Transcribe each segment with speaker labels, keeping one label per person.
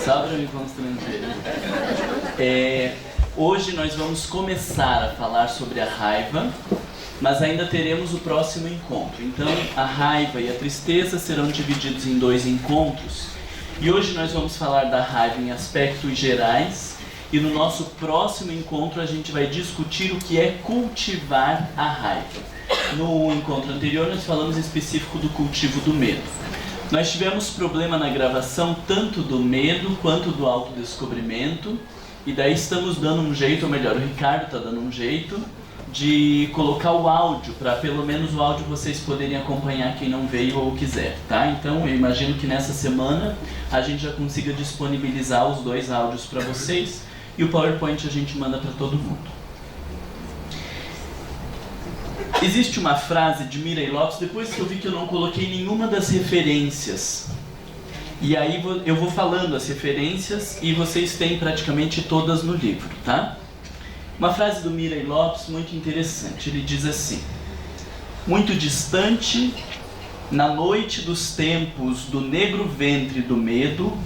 Speaker 1: Só para me constranger. Hoje nós vamos começar a falar sobre a raiva, mas ainda teremos o próximo encontro. Então, a raiva e a tristeza serão divididos em 2 encontros. E hoje nós vamos falar da raiva em aspectos gerais. E no nosso próximo encontro a gente vai discutir o que é cultivar a raiva. No encontro anterior nós falamos em específico do cultivo do medo. Nós tivemos problema na gravação tanto do medo quanto do autodescobrimento. E daí estamos dando um jeito, ou melhor, o Ricardo está dando um jeito de colocar o áudio, para pelo menos o áudio vocês poderem acompanhar quem não veio ou quiser, tá? Então eu imagino que nessa semana a gente já consiga disponibilizar os 2 áudios para vocês e o PowerPoint a gente manda para todo mundo. Existe uma frase de Mireille Lopes, depois que eu vi que eu não coloquei nenhuma das referências, e aí eu vou falando as referências e vocês têm praticamente todas no livro, tá? Uma frase do Mireille Lopes muito interessante, ele diz assim: muito distante, na noite dos tempos do negro ventre do medo,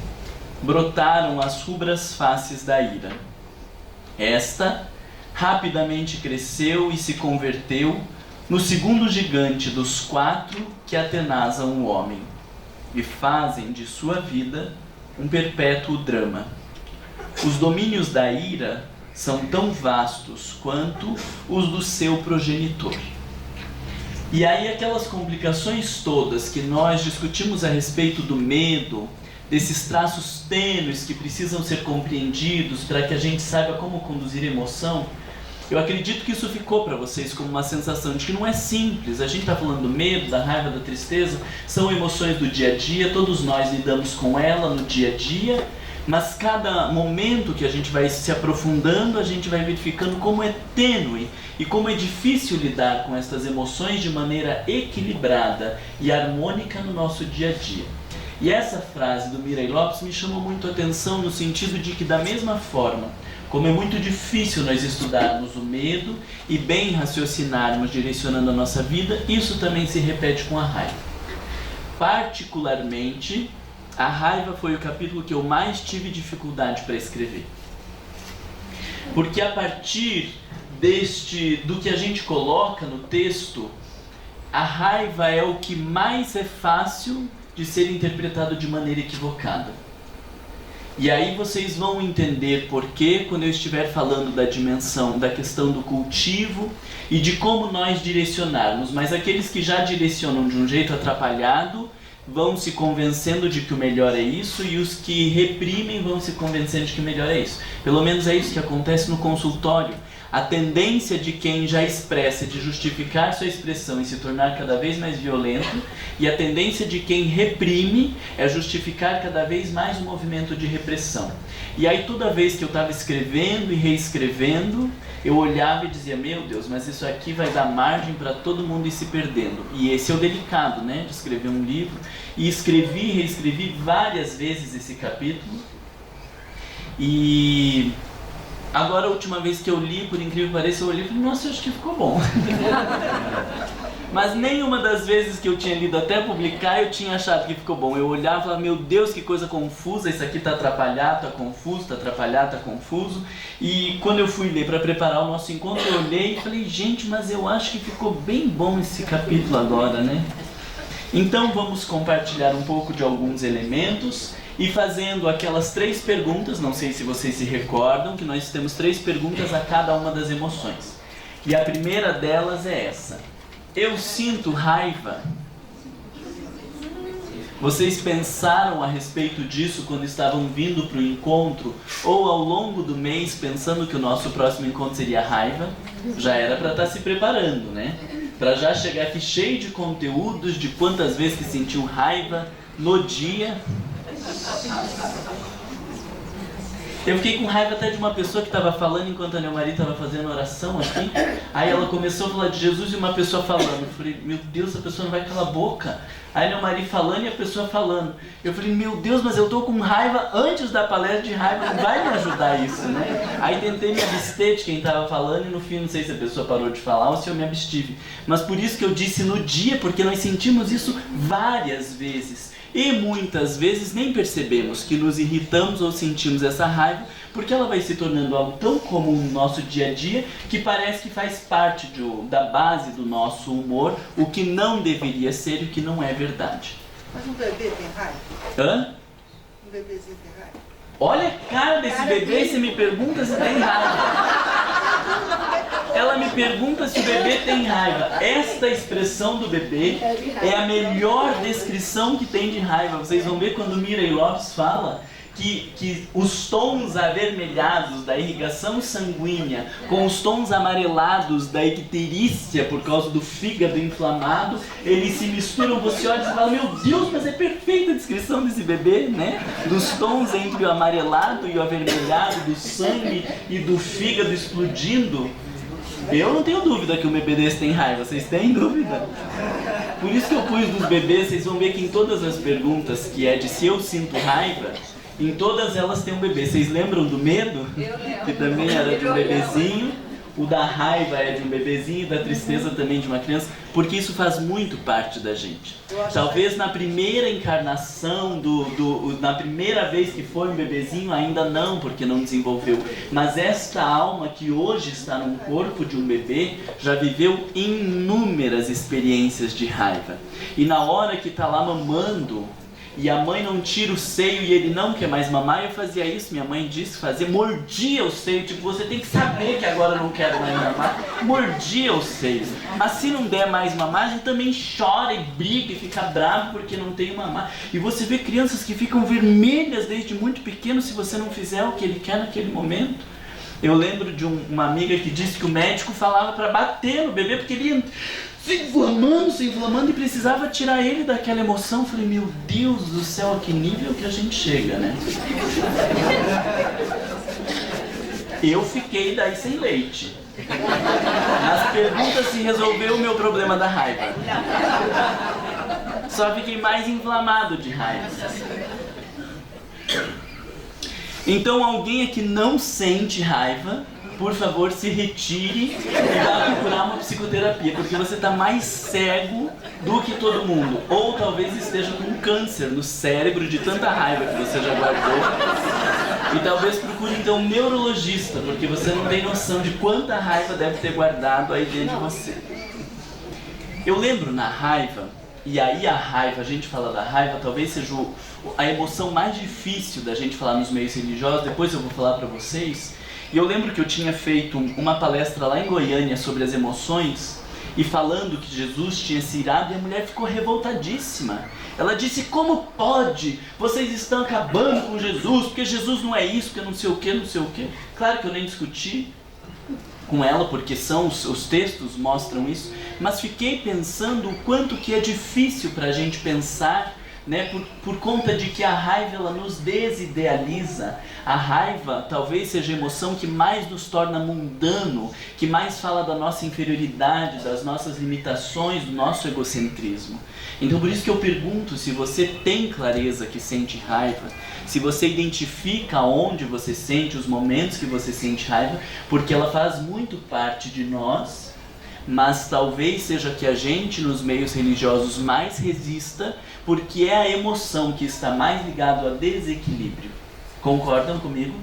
Speaker 1: brotaram as rubras faces da ira. Esta rapidamente cresceu e se converteu no segundo gigante dos 4 que atenazam o homem e fazem de sua vida um perpétuo drama. Os domínios da ira são tão vastos quanto os do seu progenitor. E aí aquelas complicações todas que nós discutimos a respeito do medo, desses traços tênues que precisam ser compreendidos para que a gente saiba como conduzir emoção, eu acredito que isso ficou para vocês como uma sensação de que não é simples. A gente está falando do medo, da raiva, da tristeza, são emoções do dia a dia, todos nós lidamos com ela no dia a dia, mas cada momento que a gente vai se aprofundando, a gente vai verificando como é tênue e como é difícil lidar com essas emoções de maneira equilibrada e harmônica no nosso dia a dia. E essa frase do Mireille Lopes me chamou muito a atenção no sentido de que, da mesma forma como é muito difícil nós estudarmos o medo e bem raciocinarmos direcionando a nossa vida, isso também se repete com a raiva. Particularmente, a raiva foi o capítulo que eu mais tive dificuldade para escrever. Porque a partir do que a gente coloca no texto, a raiva é o que mais é fácil de ser interpretado de maneira equivocada. E aí vocês vão entender por que, quando eu estiver falando da dimensão, da questão do cultivo e de como nós direcionarmos. Mas aqueles que já direcionam de um jeito atrapalhado vão se convencendo de que o melhor é isso, e os que reprimem vão se convencendo de que o melhor é isso. Pelo menos é isso que acontece no consultório. A tendência de quem já expressa de justificar sua expressão e se tornar cada vez mais violento, e a tendência de quem reprime é justificar cada vez mais o movimento de repressão. E aí toda vez que eu estava escrevendo e reescrevendo, eu olhava e dizia: meu Deus, mas isso aqui vai dar margem para todo mundo ir se perdendo. E esse é o delicado, né, de escrever um livro. E escrevi e reescrevi várias vezes esse capítulo. E agora, a última vez que eu li, por incrível que pareça, eu olhei e falei: nossa, eu acho que ficou bom. Mas nenhuma das vezes que eu tinha lido até publicar, eu tinha achado que ficou bom. Eu olhava e falava: meu Deus, que coisa confusa, isso aqui tá atrapalhado, tá confuso, tá atrapalhado, tá confuso. E quando eu fui ler para preparar o nosso encontro, eu olhei e falei: gente, mas eu acho que ficou bem bom esse capítulo agora, né? Então vamos compartilhar um pouco de alguns elementos e fazendo aquelas 3 perguntas, não sei se vocês se recordam, que nós temos 3 perguntas a cada uma das emoções. E a primeira delas é essa: eu sinto raiva? Vocês pensaram a respeito disso quando estavam vindo para o encontro, ou ao longo do mês, pensando que o nosso próximo encontro seria raiva? Já era para estar se preparando, né? Para já chegar aqui cheio de conteúdos de quantas vezes que sentiu raiva no dia. Eu fiquei com raiva até de uma pessoa que estava falando enquanto a Neomari estava fazendo oração aqui. Aí ela começou a falar de Jesus e uma pessoa falando. Eu falei: meu Deus, a pessoa não vai calar a boca. Aí a Neomari falando e a pessoa falando. Eu falei: meu Deus, mas eu estou com raiva antes da palestra de raiva, não vai me ajudar isso, né? Aí tentei me abster de quem estava falando e no fim não sei se a pessoa parou de falar ou se eu me abstive. Mas por isso que eu disse no dia, porque nós sentimos isso várias vezes. E muitas vezes nem percebemos que nos irritamos ou sentimos essa raiva, porque ela vai se tornando algo tão comum no nosso dia a dia que parece que faz parte da base do nosso humor, o que não deveria ser e o que não é verdade.
Speaker 2: Mas um bebê tem raiva?
Speaker 1: Hã?
Speaker 2: Um bebezinho tem raiva?
Speaker 1: Olha a cara desse bebê, você me pergunta se tem raiva. Ela me pergunta se o bebê tem raiva. Esta expressão do bebê é a melhor descrição que tem de raiva. Vocês vão ver quando Mirei Lopes fala que os tons avermelhados da irrigação sanguínea com os tons amarelados da icterícia por causa do fígado inflamado, eles se misturam. Você olha e fala, meu Deus, mas é perfeita a descrição desse bebê, né? Dos tons entre o amarelado e o avermelhado, do sangue e do fígado explodindo. Eu não tenho dúvida que um bebê desse tem raiva, vocês têm dúvida? Por isso que eu pus dos bebês, vocês vão ver que em todas as perguntas que é de se eu sinto raiva, em todas elas tem um bebê. Vocês lembram do medo?
Speaker 3: Eu lembro.
Speaker 1: Que também era de um bebezinho. O da raiva é de um bebezinho, da tristeza também de uma criança, porque isso faz muito parte da gente. Talvez na primeira encarnação, na primeira vez que foi um bebezinho, ainda não, porque não desenvolveu. Mas esta alma que hoje está no corpo de um bebê, já viveu inúmeras experiências de raiva. E na hora que está lá mamando, e a mãe não tira o seio e ele não quer mais mamar, eu fazia isso, minha mãe disse fazer, mordia o seio, tipo, você tem que saber que agora eu não quero mais mamar, mordia o seio. Mas se não der mais mamar, a gente também chora e briga e fica bravo porque não tem mamar. E você vê crianças que ficam vermelhas desde muito pequeno se você não fizer o que ele quer naquele momento. Eu lembro de uma amiga que disse que o médico falava para bater no bebê porque ele ia se inflamando e precisava tirar ele daquela emoção. Eu falei, meu Deus do céu, a que nível que a gente chega, né? Eu fiquei daí sem leite. Nas perguntas se resolveu o meu problema da raiva. Só fiquei mais inflamado de raiva. Então alguém aqui não sente raiva, por favor, se retire e vá procurar uma psicoterapia, porque você está mais cego do que todo mundo. Ou talvez esteja com um câncer no cérebro de tanta raiva que você já guardou. E talvez procure então um neurologista, porque você não tem noção de quanta raiva deve ter guardado aí dentro de você. Eu lembro na raiva, e aí a raiva, a gente fala da raiva, talvez seja a emoção mais difícil da gente falar nos meios religiosos, depois eu vou falar para vocês. E eu lembro que eu tinha feito uma palestra lá em Goiânia sobre as emoções e falando que Jesus tinha se irado e a mulher ficou revoltadíssima. Ela disse, como pode? Vocês estão acabando com Jesus, porque Jesus não é isso, porque não sei o que, não sei o que. Claro que eu nem discuti com ela, porque os textos mostram isso, mas fiquei pensando o quanto que é difícil para a gente pensar, né, por conta de que a raiva ela nos desidealiza. A raiva talvez seja a emoção que mais nos torna mundano, que mais fala da nossa inferioridade, das nossas limitações, do nosso egocentrismo. Então por isso que eu pergunto se você tem clareza que sente raiva, se você identifica onde você sente, os momentos que você sente raiva, porque ela faz muito parte de nós, mas talvez seja que a gente nos meios religiosos mais resista, porque é a emoção que está mais ligada ao desequilíbrio. Concordam comigo?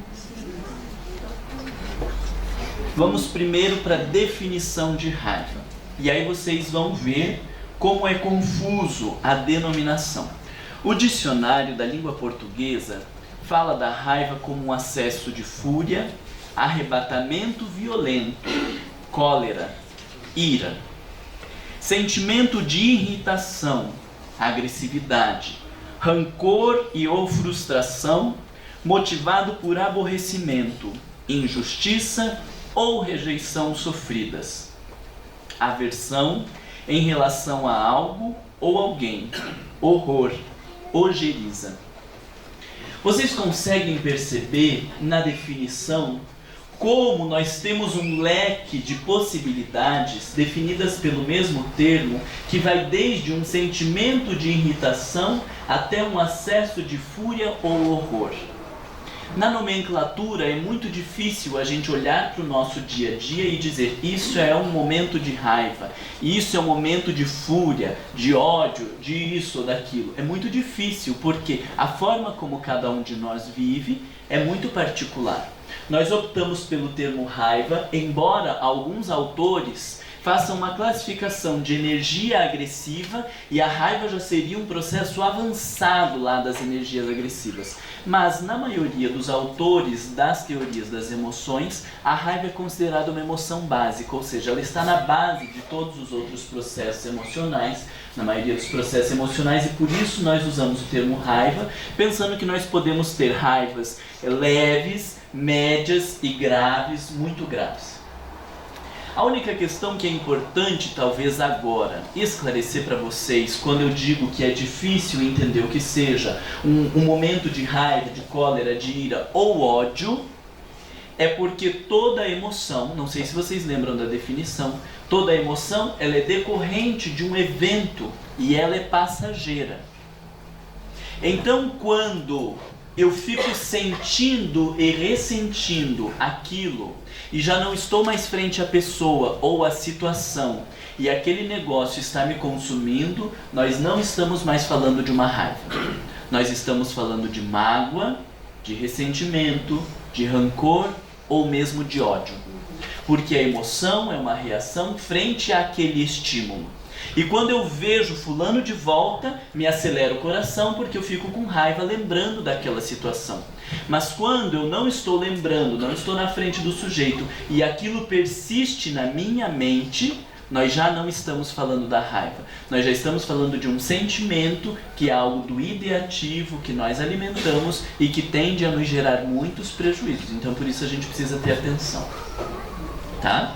Speaker 1: Vamos primeiro para a definição de raiva. E aí vocês vão ver como é confuso a denominação. O dicionário da língua portuguesa fala da raiva como um acesso de fúria, arrebatamento violento, cólera, ira, sentimento de irritação, agressividade, rancor e ou frustração, motivado por aborrecimento, injustiça ou rejeição sofridas, aversão em relação a algo ou alguém, horror, ojeriza. Vocês conseguem perceber na definição como nós temos um leque de possibilidades definidas pelo mesmo termo, que vai desde um sentimento de irritação até um acesso de fúria ou horror. Na nomenclatura é muito difícil a gente olhar para o nosso dia a dia e dizer isso é um momento de raiva, isso é um momento de fúria, de ódio, de isso ou daquilo. É muito difícil porque a forma como cada um de nós vive é muito particular. Nós optamos pelo termo raiva, embora alguns autores façam uma classificação de energia agressiva e a raiva já seria um processo avançado lá das energias agressivas. Mas na maioria dos autores das teorias das emoções, a raiva é considerada uma emoção básica, ou seja, ela está na base de todos os outros processos emocionais, na maioria dos processos emocionais, e por isso nós usamos o termo raiva, pensando que nós podemos ter raivas leves, médias e graves, muito graves. A única questão que é importante, talvez agora, esclarecer para vocês, quando eu digo que é difícil entender o que seja um momento de raiva, de cólera, de ira ou ódio, é porque toda emoção, não sei se vocês lembram da definição, toda emoção ela é decorrente de um evento e ela é passageira. Então, quando eu fico sentindo e ressentindo aquilo e já não estou mais frente à pessoa ou à situação e aquele negócio está me consumindo, nós não estamos mais falando de uma raiva. Nós estamos falando de mágoa, de ressentimento, de rancor ou mesmo de ódio. Porque a emoção é uma reação frente àquele estímulo. E quando eu vejo fulano de volta, me acelera o coração porque eu fico com raiva lembrando daquela situação. Mas quando eu não estou lembrando, não estou na frente do sujeito e aquilo persiste na minha mente, nós já não estamos falando da raiva. Nós já estamos falando de um sentimento que é algo do ideativo que nós alimentamos e que tende a nos gerar muitos prejuízos. Então por isso a gente precisa ter atenção. Tá?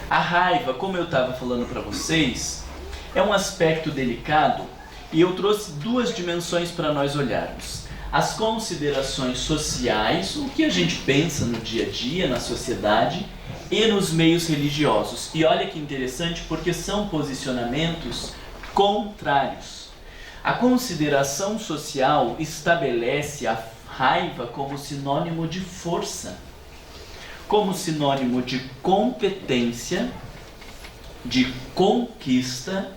Speaker 1: A raiva, como eu estava falando para vocês, é um aspecto delicado e eu trouxe duas dimensões para nós olharmos. As considerações sociais, o que a gente pensa no dia a dia, na sociedade e nos meios religiosos. E olha que interessante porque são posicionamentos contrários. A consideração social estabelece a raiva como sinônimo de força, como sinônimo de competência, de conquista,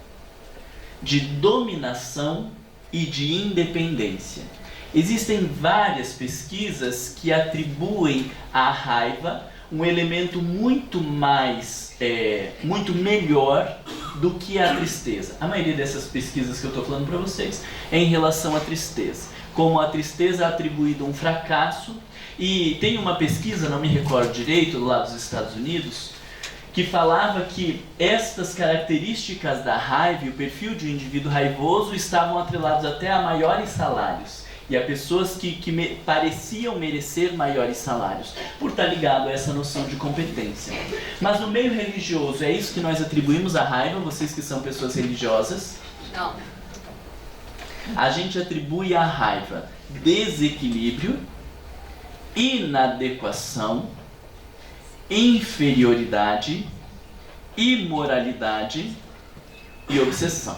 Speaker 1: de dominação e de independência. Existem várias pesquisas que atribuem à raiva um elemento muito melhor do que a tristeza. A maioria dessas pesquisas que eu estou falando para vocês é em relação à tristeza. Como a tristeza é atribuída a um fracasso. E tem uma pesquisa, não me recordo direito, lá dos Estados Unidos, que falava que estas características da raiva e o perfil de um indivíduo raivoso estavam atrelados até a maiores salários. E a pessoas que pareciam merecer maiores salários, por estar ligado a essa noção de competência. Mas no meio religioso, é isso que nós atribuímos à raiva, vocês que são pessoas religiosas?
Speaker 3: Não.
Speaker 1: A gente atribui à raiva desequilíbrio, inadequação, inferioridade, imoralidade e obsessão.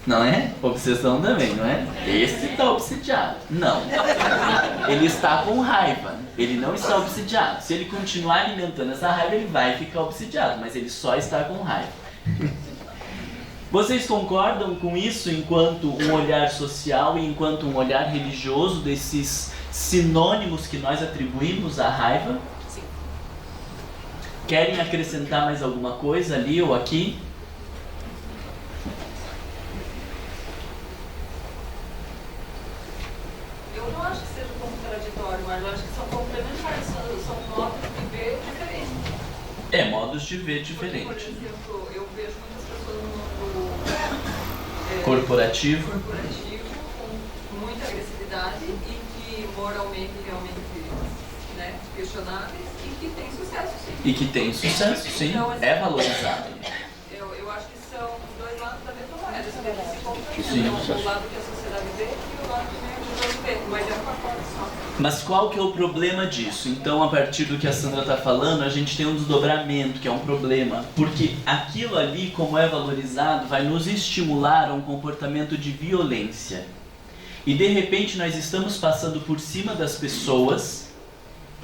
Speaker 1: Não é? Obsessão também, não é? Esse está obsidiado. Não. Ele está com raiva. Ele não está obsidiado. Se ele continuar alimentando essa raiva, ele vai ficar obsidiado, mas ele só está com raiva. Vocês concordam com isso enquanto um olhar social e enquanto um olhar religioso desses sinônimos que nós atribuímos à raiva?
Speaker 3: Sim.
Speaker 1: Querem acrescentar mais alguma coisa ali ou aqui?
Speaker 3: Eu não acho que seja contraditório, mas eu acho que são complementares, são modos de ver diferentes.
Speaker 1: É, modos de ver diferentes.
Speaker 3: Por exemplo, eu vejo muitas pessoas no
Speaker 1: corporativo
Speaker 3: com muita agressividade e que moralmente realmente, né, questionáveis e que tem sucesso, sim.
Speaker 1: E que tem sucesso, sim. Então, é valorizado.
Speaker 3: Eu acho que são os dois lados da mesma moeda, se complementam.
Speaker 1: Sim.
Speaker 3: Então, o lado que a sociedade vê e o lado que a religião vê, mas é um pacote só.
Speaker 1: Mas qual que é o problema disso? Então, a partir do que a Sandra está falando, a gente tem um desdobramento, que é um problema. Porque aquilo ali, como é valorizado, vai nos estimular a um comportamento de violência. E de repente nós estamos passando por cima das pessoas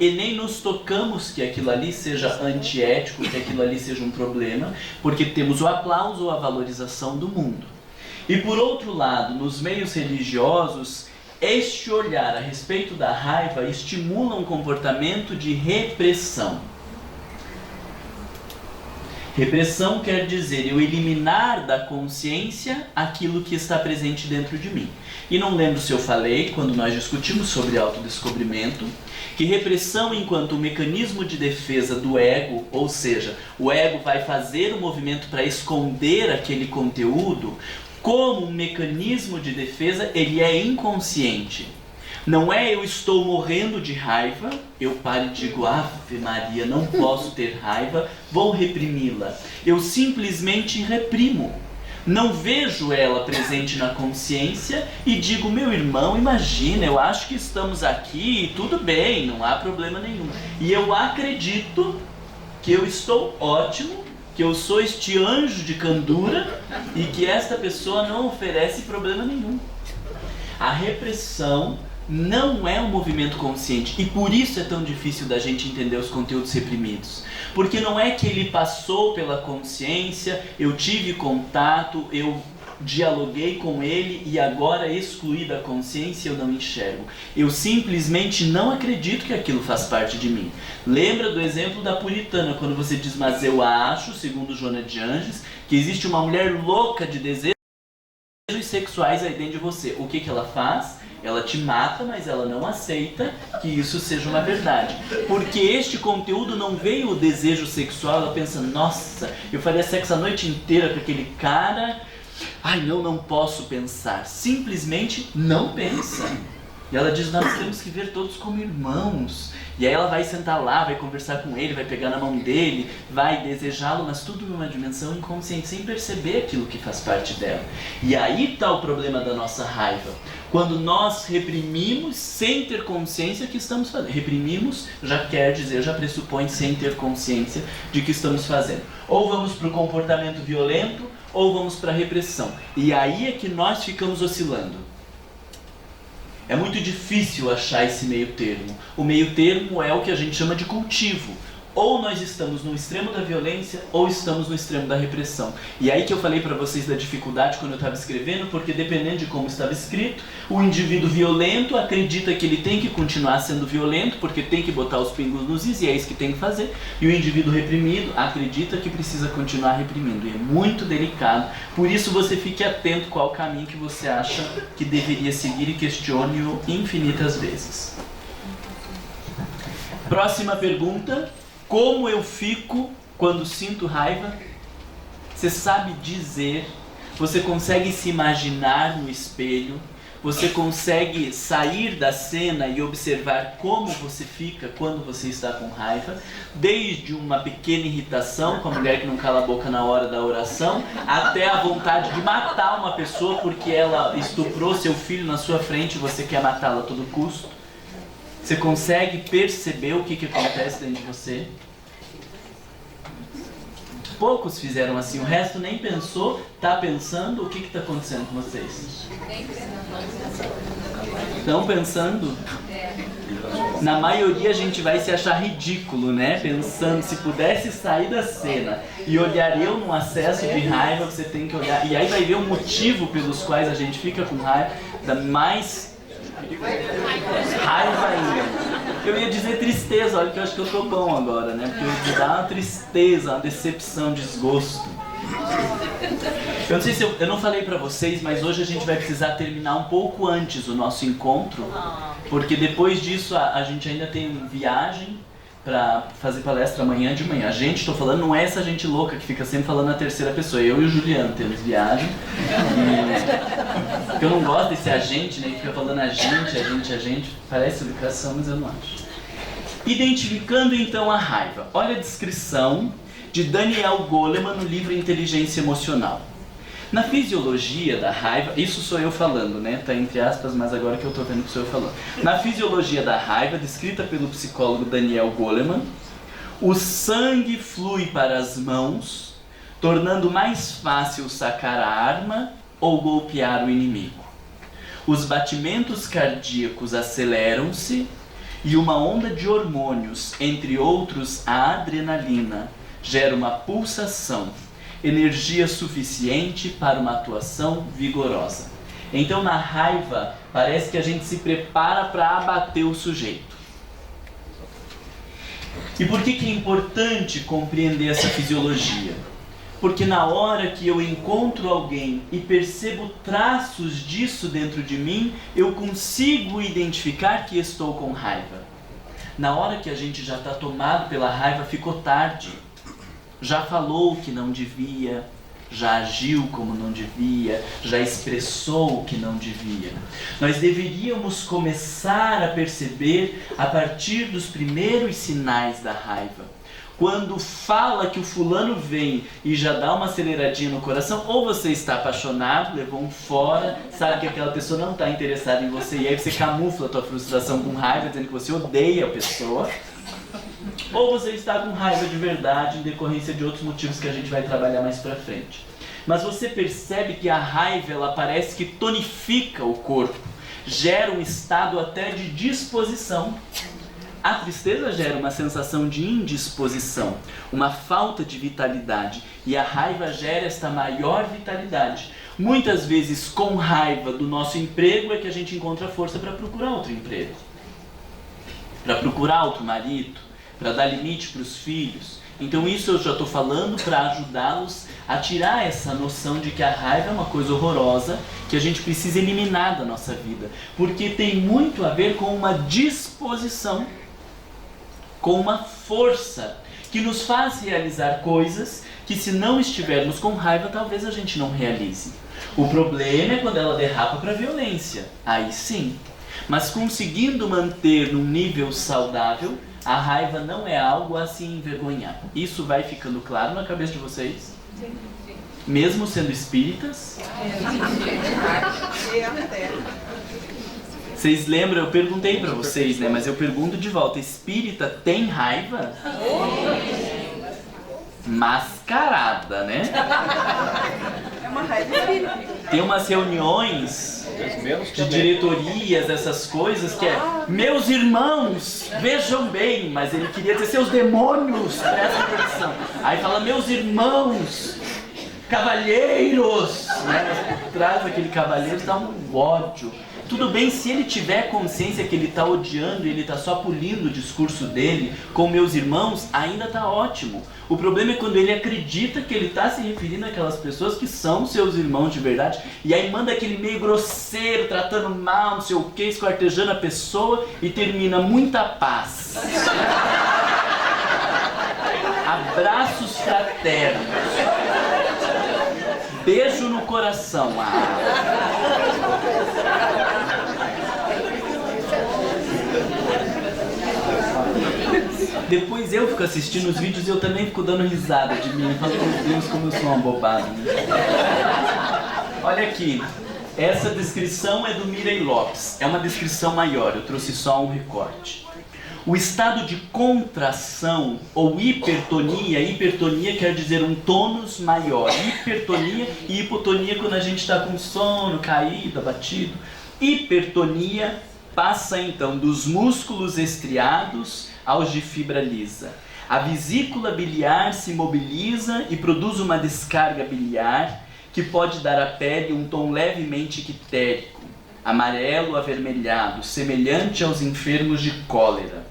Speaker 1: e nem nos tocamos que aquilo ali seja antiético, que aquilo ali seja um problema, porque temos o aplauso ou a valorização do mundo. E por outro lado, nos meios religiosos, este olhar a respeito da raiva estimula um comportamento de repressão. Repressão quer dizer eu eliminar da consciência aquilo que está presente dentro de mim. E não lembro se eu falei, quando nós discutimos sobre autodescobrimento, que repressão enquanto mecanismo de defesa do ego, ou seja, o ego vai fazer um movimento para esconder aquele conteúdo, como um mecanismo de defesa, ele é inconsciente. Não é eu estou morrendo de raiva, eu paro e digo, Ave Maria, não posso ter raiva, vou reprimi-la. Eu simplesmente reprimo. Não vejo ela presente na consciência e digo, meu irmão, imagina, eu acho que estamos aqui e tudo bem, não há problema nenhum. E eu acredito que eu estou ótimo, que eu sou este anjo de candura e que esta pessoa não oferece problema nenhum. A repressão não é um movimento consciente e por isso é tão difícil da gente entender os conteúdos reprimidos. Porque não é que ele passou pela consciência, eu tive contato, eu dialoguei com ele e agora excluí da consciência eu não enxergo. Eu simplesmente não acredito que aquilo faz parte de mim. Lembra do exemplo da puritana, quando você diz, mas eu acho, segundo Joana de Anges, que existe uma mulher louca de desejos sexuais aí dentro de você. O que ela faz? Ela te mata, mas ela não aceita que isso seja uma verdade. Porque este conteúdo não veio o desejo sexual, ela pensa, nossa, eu faria sexo a noite inteira com aquele cara. Ai, não posso pensar. Simplesmente não pensa. E ela diz, nós temos que ver todos como irmãos. E aí ela vai sentar lá, vai conversar com ele, vai pegar na mão dele, vai desejá-lo, mas tudo numa dimensão inconsciente, sem perceber aquilo que faz parte dela. E aí está o problema da nossa raiva. Quando nós reprimimos sem ter consciência que estamos fazendo. Reprimimos já quer dizer, já pressupõe sem ter consciência de que estamos fazendo. Ou vamos para o comportamento violento, ou vamos para a repressão. E aí é que nós ficamos oscilando. É muito difícil achar esse meio termo. O meio termo é o que a gente chama de cultivo. Ou nós estamos no extremo da violência, ou estamos no extremo da repressão. E aí que eu falei para vocês da dificuldade quando eu estava escrevendo, porque dependendo de como estava escrito, o indivíduo violento acredita que ele tem que continuar sendo violento, porque tem que botar os pingos nos is, e é isso que tem que fazer. E o indivíduo reprimido acredita que precisa continuar reprimindo. E é muito delicado. Por isso você fique atento qual caminho que você acha que deveria seguir e questione-o infinitas vezes. Próxima pergunta. Como eu fico quando sinto raiva? Você sabe dizer, você consegue se imaginar no espelho, você consegue sair da cena e observar como você fica quando você está com raiva, desde uma pequena irritação com a mulher que não cala a boca na hora da oração, até a vontade de matar uma pessoa porque ela estuprou seu filho na sua frente e você quer matá-la a todo custo. Você consegue perceber o que acontece dentro de você? Poucos fizeram assim, o resto nem pensou, tá pensando, o que está acontecendo com vocês? Estão pensando? Na maioria a gente vai se achar ridículo, né? Pensando, se pudesse sair da cena e olhar eu num acesso de raiva, você tem que olhar. E aí vai ver o motivo pelos quais a gente fica com raiva, da mais raiva ainda. Eu ia dizer tristeza, olha que eu acho que eu tô bom agora, né? Porque me dá uma tristeza, uma decepção, desgosto. Eu não sei se eu não falei pra vocês, mas hoje a gente vai precisar terminar um pouco antes o nosso encontro, porque depois disso a gente ainda tem viagem pra fazer palestra amanhã de manhã. A gente, tô falando, não é essa gente louca que fica sempre falando na terceira pessoa. Eu e o Juliano temos viagem. Porque eu não gosto desse agente, né? Que fica falando a gente. Parece educação, mas eu não acho. Identificando então a raiva. Olha a descrição de Daniel Goleman no livro Inteligência Emocional. Na fisiologia da raiva, isso sou eu falando, né? Tá entre aspas, mas agora que eu tô vendo que sou eu falando. Na fisiologia da raiva, descrita pelo psicólogo Daniel Goleman, o sangue flui para as mãos, tornando mais fácil sacar a arma ou golpear o inimigo. os batimentos cardíacos aceleram-se e uma onda de hormônios, entre outros a adrenalina, gera uma pulsação, energia suficiente para uma atuação vigorosa. Então, na raiva, parece que a gente se prepara para abater o sujeito. E por que é importante compreender essa fisiologia? Porque na hora que eu encontro alguém e percebo traços disso dentro de mim, eu consigo identificar que estou com raiva. Na hora que a gente já está tomado pela raiva, ficou tarde. Já falou o que não devia, já agiu como não devia, já expressou o que não devia. Nós deveríamos começar a perceber a partir dos primeiros sinais da raiva. Quando fala que o fulano vem e já dá uma aceleradinha no coração, ou você está apaixonado, levou um fora, sabe que aquela pessoa não está interessada em você, e aí você camufla a tua frustração com raiva, dizendo que você odeia a pessoa, ou você está com raiva de verdade em decorrência de outros motivos que a gente vai trabalhar mais pra frente. Mas você percebe que a raiva, ela parece que tonifica o corpo, gera um estado até de disposição. A tristeza gera uma sensação de indisposição, uma falta de vitalidade, e a raiva gera esta maior vitalidade. Muitas vezes, com raiva do nosso emprego, é que a gente encontra força para procurar outro emprego, para procurar outro marido, para dar limite para os filhos. Então isso eu já estou falando para ajudá-los a tirar essa noção de que a raiva é uma coisa horrorosa, que a gente precisa eliminar da nossa vida, porque tem muito a ver com uma disposição, com uma força que nos faz realizar coisas que, se não estivermos com raiva, talvez a gente não realize. O problema é quando ela derrapa para a violência, aí sim. Mas conseguindo manter num nível saudável, a raiva não é algo a se envergonhar. Isso vai ficando claro na cabeça de vocês? Sim. Mesmo sendo espíritas? Vocês lembram? Eu perguntei pra vocês, né? Mas eu pergunto de volta. Espírita tem raiva? Mascarada, né?
Speaker 2: É uma raiva espírita.
Speaker 1: Tem umas reuniões de diretorias, essas coisas, que é: meus irmãos, vejam bem, mas ele queria dizer seus demônios, presta atenção. Aí fala: meus irmãos, cavalheiros, né? Traz aquele cavalheiro, dá um ódio. Tudo bem se ele tiver consciência que ele está odiando e ele está só polindo o discurso dele com meus irmãos, ainda está ótimo. O problema é quando ele acredita que ele está se referindo àquelas pessoas que são seus irmãos de verdade, e aí manda aquele meio grosseiro, tratando mal, não sei o que, esquartejando a pessoa, e termina: muita paz. Abraços fraternos. Beijo no coração. Depois eu fico assistindo os vídeos e eu também fico dando risada de mim. Falo: meu Deus, como eu sou uma bobagem. Olha aqui, essa descrição é do Mirei Lopes. É uma descrição maior, eu trouxe só um recorte. O estado de contração ou hipertonia, hipertonia quer dizer um tônus maior. Hipertonia e hipotonia quando a gente está com sono, caído, abatido. Hipertonia passa então dos músculos estriados aos de fibra lisa. A vesícula biliar se mobiliza e produz uma descarga biliar que pode dar à pele um tom levemente ictérico, amarelo avermelhado, semelhante aos enfermos de cólera.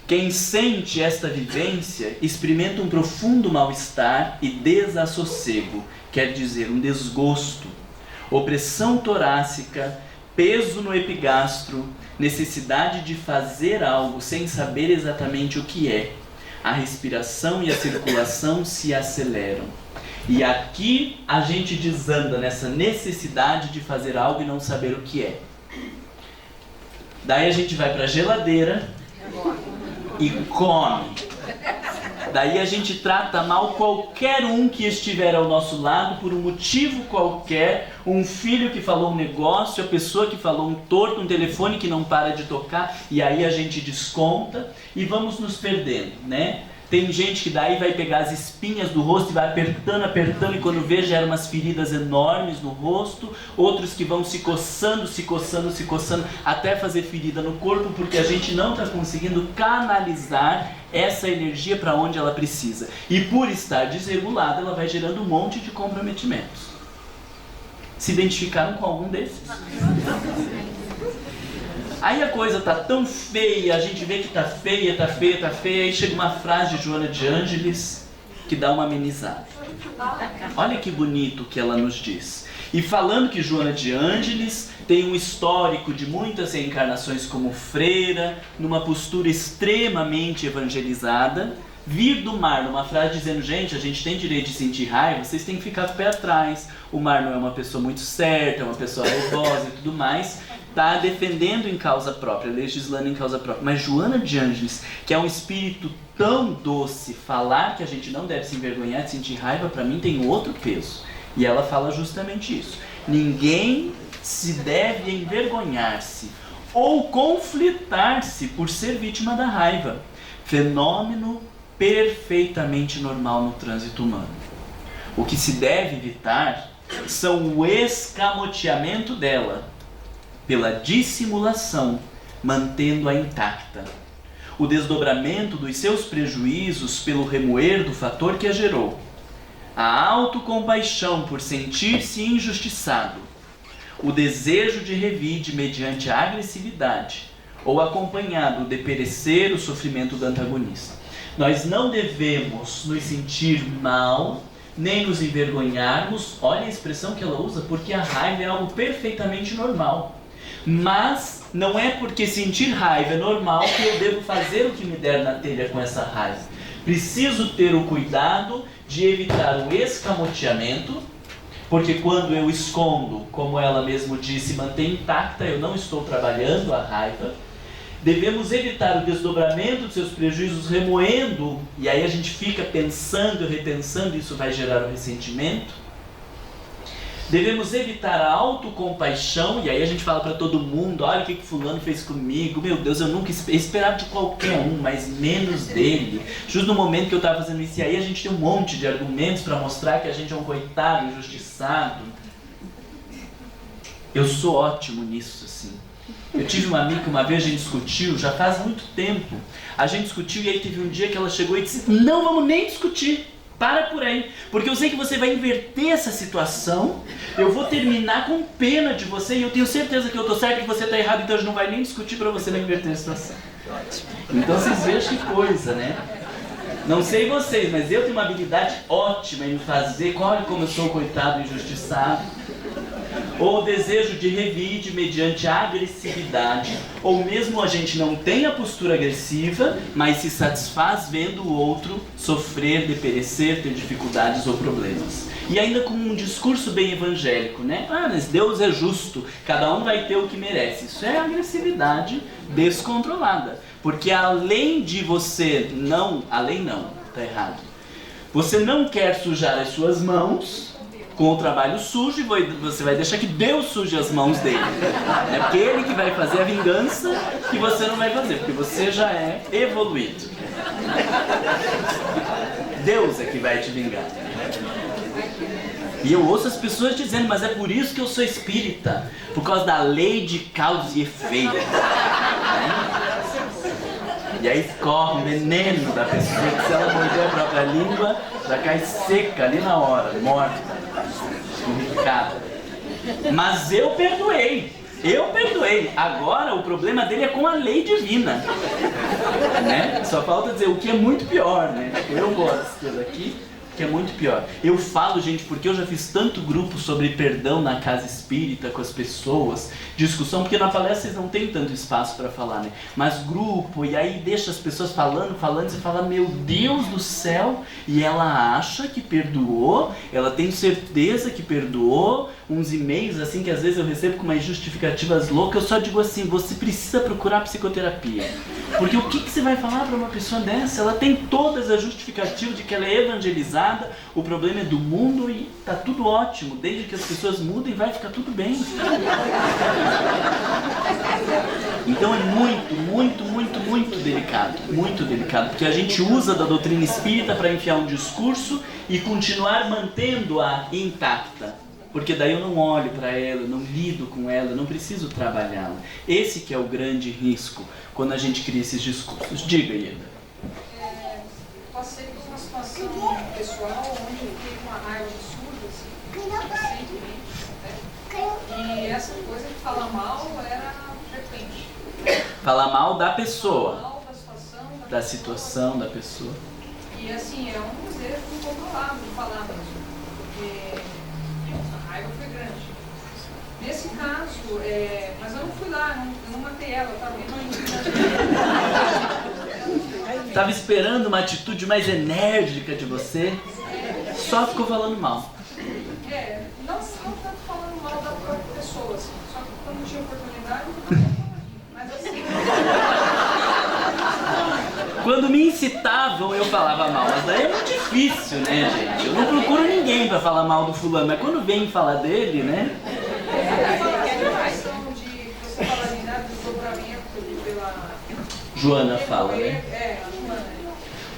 Speaker 1: Quem sente esta vivência experimenta um profundo mal-estar e desassossego, quer dizer, um desgosto, opressão torácica, peso no epigastro, necessidade de fazer algo sem saber exatamente o que é. A respiração e a circulação se aceleram. E aqui a gente desanda nessa necessidade de fazer algo e não saber o que é. Daí a gente vai para a geladeira e come. Daí a gente trata mal qualquer um que estiver ao nosso lado por um motivo qualquer, um filho que falou um negócio, a pessoa que falou um torto, um telefone que não para de tocar, e aí a gente desconta e vamos nos perdendo, né? Tem gente que daí vai pegar as espinhas do rosto e vai apertando, apertando, e quando vê geram umas feridas enormes no rosto. Outros que vão se coçando, se coçando, se coçando, até fazer ferida no corpo, porque a gente não está conseguindo canalizar essa energia para onde ela precisa. E por estar desregulada, ela vai gerando um monte de comprometimentos. Se identificaram com algum desses? Aí a coisa tá tão feia, a gente vê que tá feia, tá feia, tá feia, aí chega uma frase de Joana de Ângeles que dá uma amenizada. Olha que bonito que ela nos diz. E falando que Joana de Ângeles tem um histórico de muitas reencarnações como freira, numa postura extremamente evangelizada, vir do mar, numa frase dizendo, gente, a gente tem direito de sentir raiva, vocês têm que ficar com o pé atrás, o mar não é uma pessoa muito certa, é uma pessoa raivosa e tudo mais, está defendendo em causa própria, legislando em causa própria. Mas Joana de Ângeles, que é um espírito tão doce, falar que a gente não deve se envergonhar de sentir raiva, para mim tem outro peso. E ela fala justamente isso. Ninguém se deve envergonhar-se ou conflitar-se por ser vítima da raiva. Fenômeno perfeitamente normal no trânsito humano. O que se deve evitar são o escamoteamento dela pela dissimulação, mantendo-a intacta. O desdobramento dos seus prejuízos pelo remoer do fator que a gerou. A autocompaixão por sentir-se injustiçado. O desejo de revide mediante a agressividade, ou acompanhado de perecer o sofrimento do antagonista. Nós não devemos nos sentir mal, nem nos envergonharmos, olha a expressão que ela usa, porque a raiva é algo perfeitamente normal. Mas não é porque sentir raiva é normal que eu devo fazer o que me der na telha com essa raiva. Preciso ter o cuidado de evitar o escamoteamento, porque quando eu escondo, como ela mesmo disse, mantém intacta, eu não estou trabalhando a raiva. Devemos evitar o desdobramento de seus prejuízos remoendo, e aí a gente fica pensando e repensando, isso vai gerar um ressentimento. Devemos evitar a autocompaixão, e aí a gente fala para todo mundo, olha o que fulano fez comigo, meu Deus, eu nunca esperava de qualquer um, mas menos dele. Justo no momento que eu estava fazendo isso, e aí a gente tem um monte de argumentos para mostrar que a gente é um coitado, injustiçado. Eu sou ótimo nisso, assim. Eu tive uma amiga que uma vez a gente discutiu, já faz muito tempo, a gente discutiu e aí teve um dia que ela chegou e disse, não vamos nem discutir. Para por aí, porque eu sei que você vai inverter essa situação, eu vou terminar com pena de você e eu tenho certeza que eu estou certo e que você está errado, então a gente não vai nem discutir para você não inverter a situação. Então vocês vejam que coisa, né? Não sei vocês, mas eu tenho uma habilidade ótima em fazer, olha como eu sou coitado injustiçado. Ou o desejo de revide mediante a agressividade, ou mesmo a gente não tem a postura agressiva, mas se satisfaz vendo o outro sofrer, perecer, ter dificuldades ou problemas. E ainda com um discurso bem evangélico, né? Ah, mas Deus é justo, cada um vai ter o que merece. Isso é agressividade descontrolada. Porque além de você não... Além não, tá errado. Você não quer sujar as suas mãos com o trabalho sujo e você vai deixar que Deus suje as mãos dele. É porque ele que vai fazer a vingança que você não vai fazer, porque você já é evoluído. Deus é que vai te vingar. E eu ouço as pessoas dizendo, mas é por isso que eu sou espírita, por causa da lei de causa e efeito. E aí escorre o veneno da pessoa, que se ela morder a própria língua, já cai seca ali na hora, morta. Mas eu perdoei. Agora o problema dele é com a lei divina, né? Só falta dizer o que é muito pior, né? Eu gosto daqui, que é muito pior. Eu falo, gente, porque eu já fiz tanto grupo sobre perdão na casa espírita com as pessoas, discussão, porque na palestra vocês não tem tanto espaço para falar, né? Mas grupo, e aí deixa as pessoas falando, e você fala, meu Deus do céu, e ela acha que perdoou, ela tem certeza que perdoou, uns e-mails assim que às vezes eu recebo com umas justificativas loucas, eu só digo assim, você precisa procurar psicoterapia. Porque o que você vai falar para uma pessoa dessa? Ela tem todas as justificativas de que ela é evangelizada, o problema é do mundo e tá tudo ótimo, desde que as pessoas mudem vai ficar tudo bem. Então é muito delicado, porque a gente usa da doutrina espírita para enfiar um discurso e continuar mantendo-a intacta. Porque daí eu não olho para ela, não lido com ela, não preciso trabalhá-la. Esse que é o grande risco quando a gente cria esses discursos. Diga, Ieda.
Speaker 4: Passei por uma situação pessoal onde eu fiquei com uma raiva absurda, assim, recentemente, e essa coisa de falar mal era frequente.
Speaker 1: Falar mal da pessoa,
Speaker 4: Mal da situação,
Speaker 1: da situação da pessoa.
Speaker 4: E assim, é um desejo incontrolável de falar mesmo, porque a raiva foi grande. Nesse caso, mas eu não fui lá, eu não matei ela, eu estava
Speaker 1: Estava esperando uma atitude mais enérgica de você, só ficou falando mal.
Speaker 4: Não tanto falando mal da própria pessoa, assim, só que quando não tinha oportunidade, eu não mas assim...
Speaker 1: Quando me incitavam, eu falava mal, mas daí é muito difícil, né, gente? Eu não procuro ninguém para falar mal do fulano, mas quando vem falar dele, né?
Speaker 4: A questão de você falar de desdobramento pela...
Speaker 1: Joana fala, né?
Speaker 4: A Joana.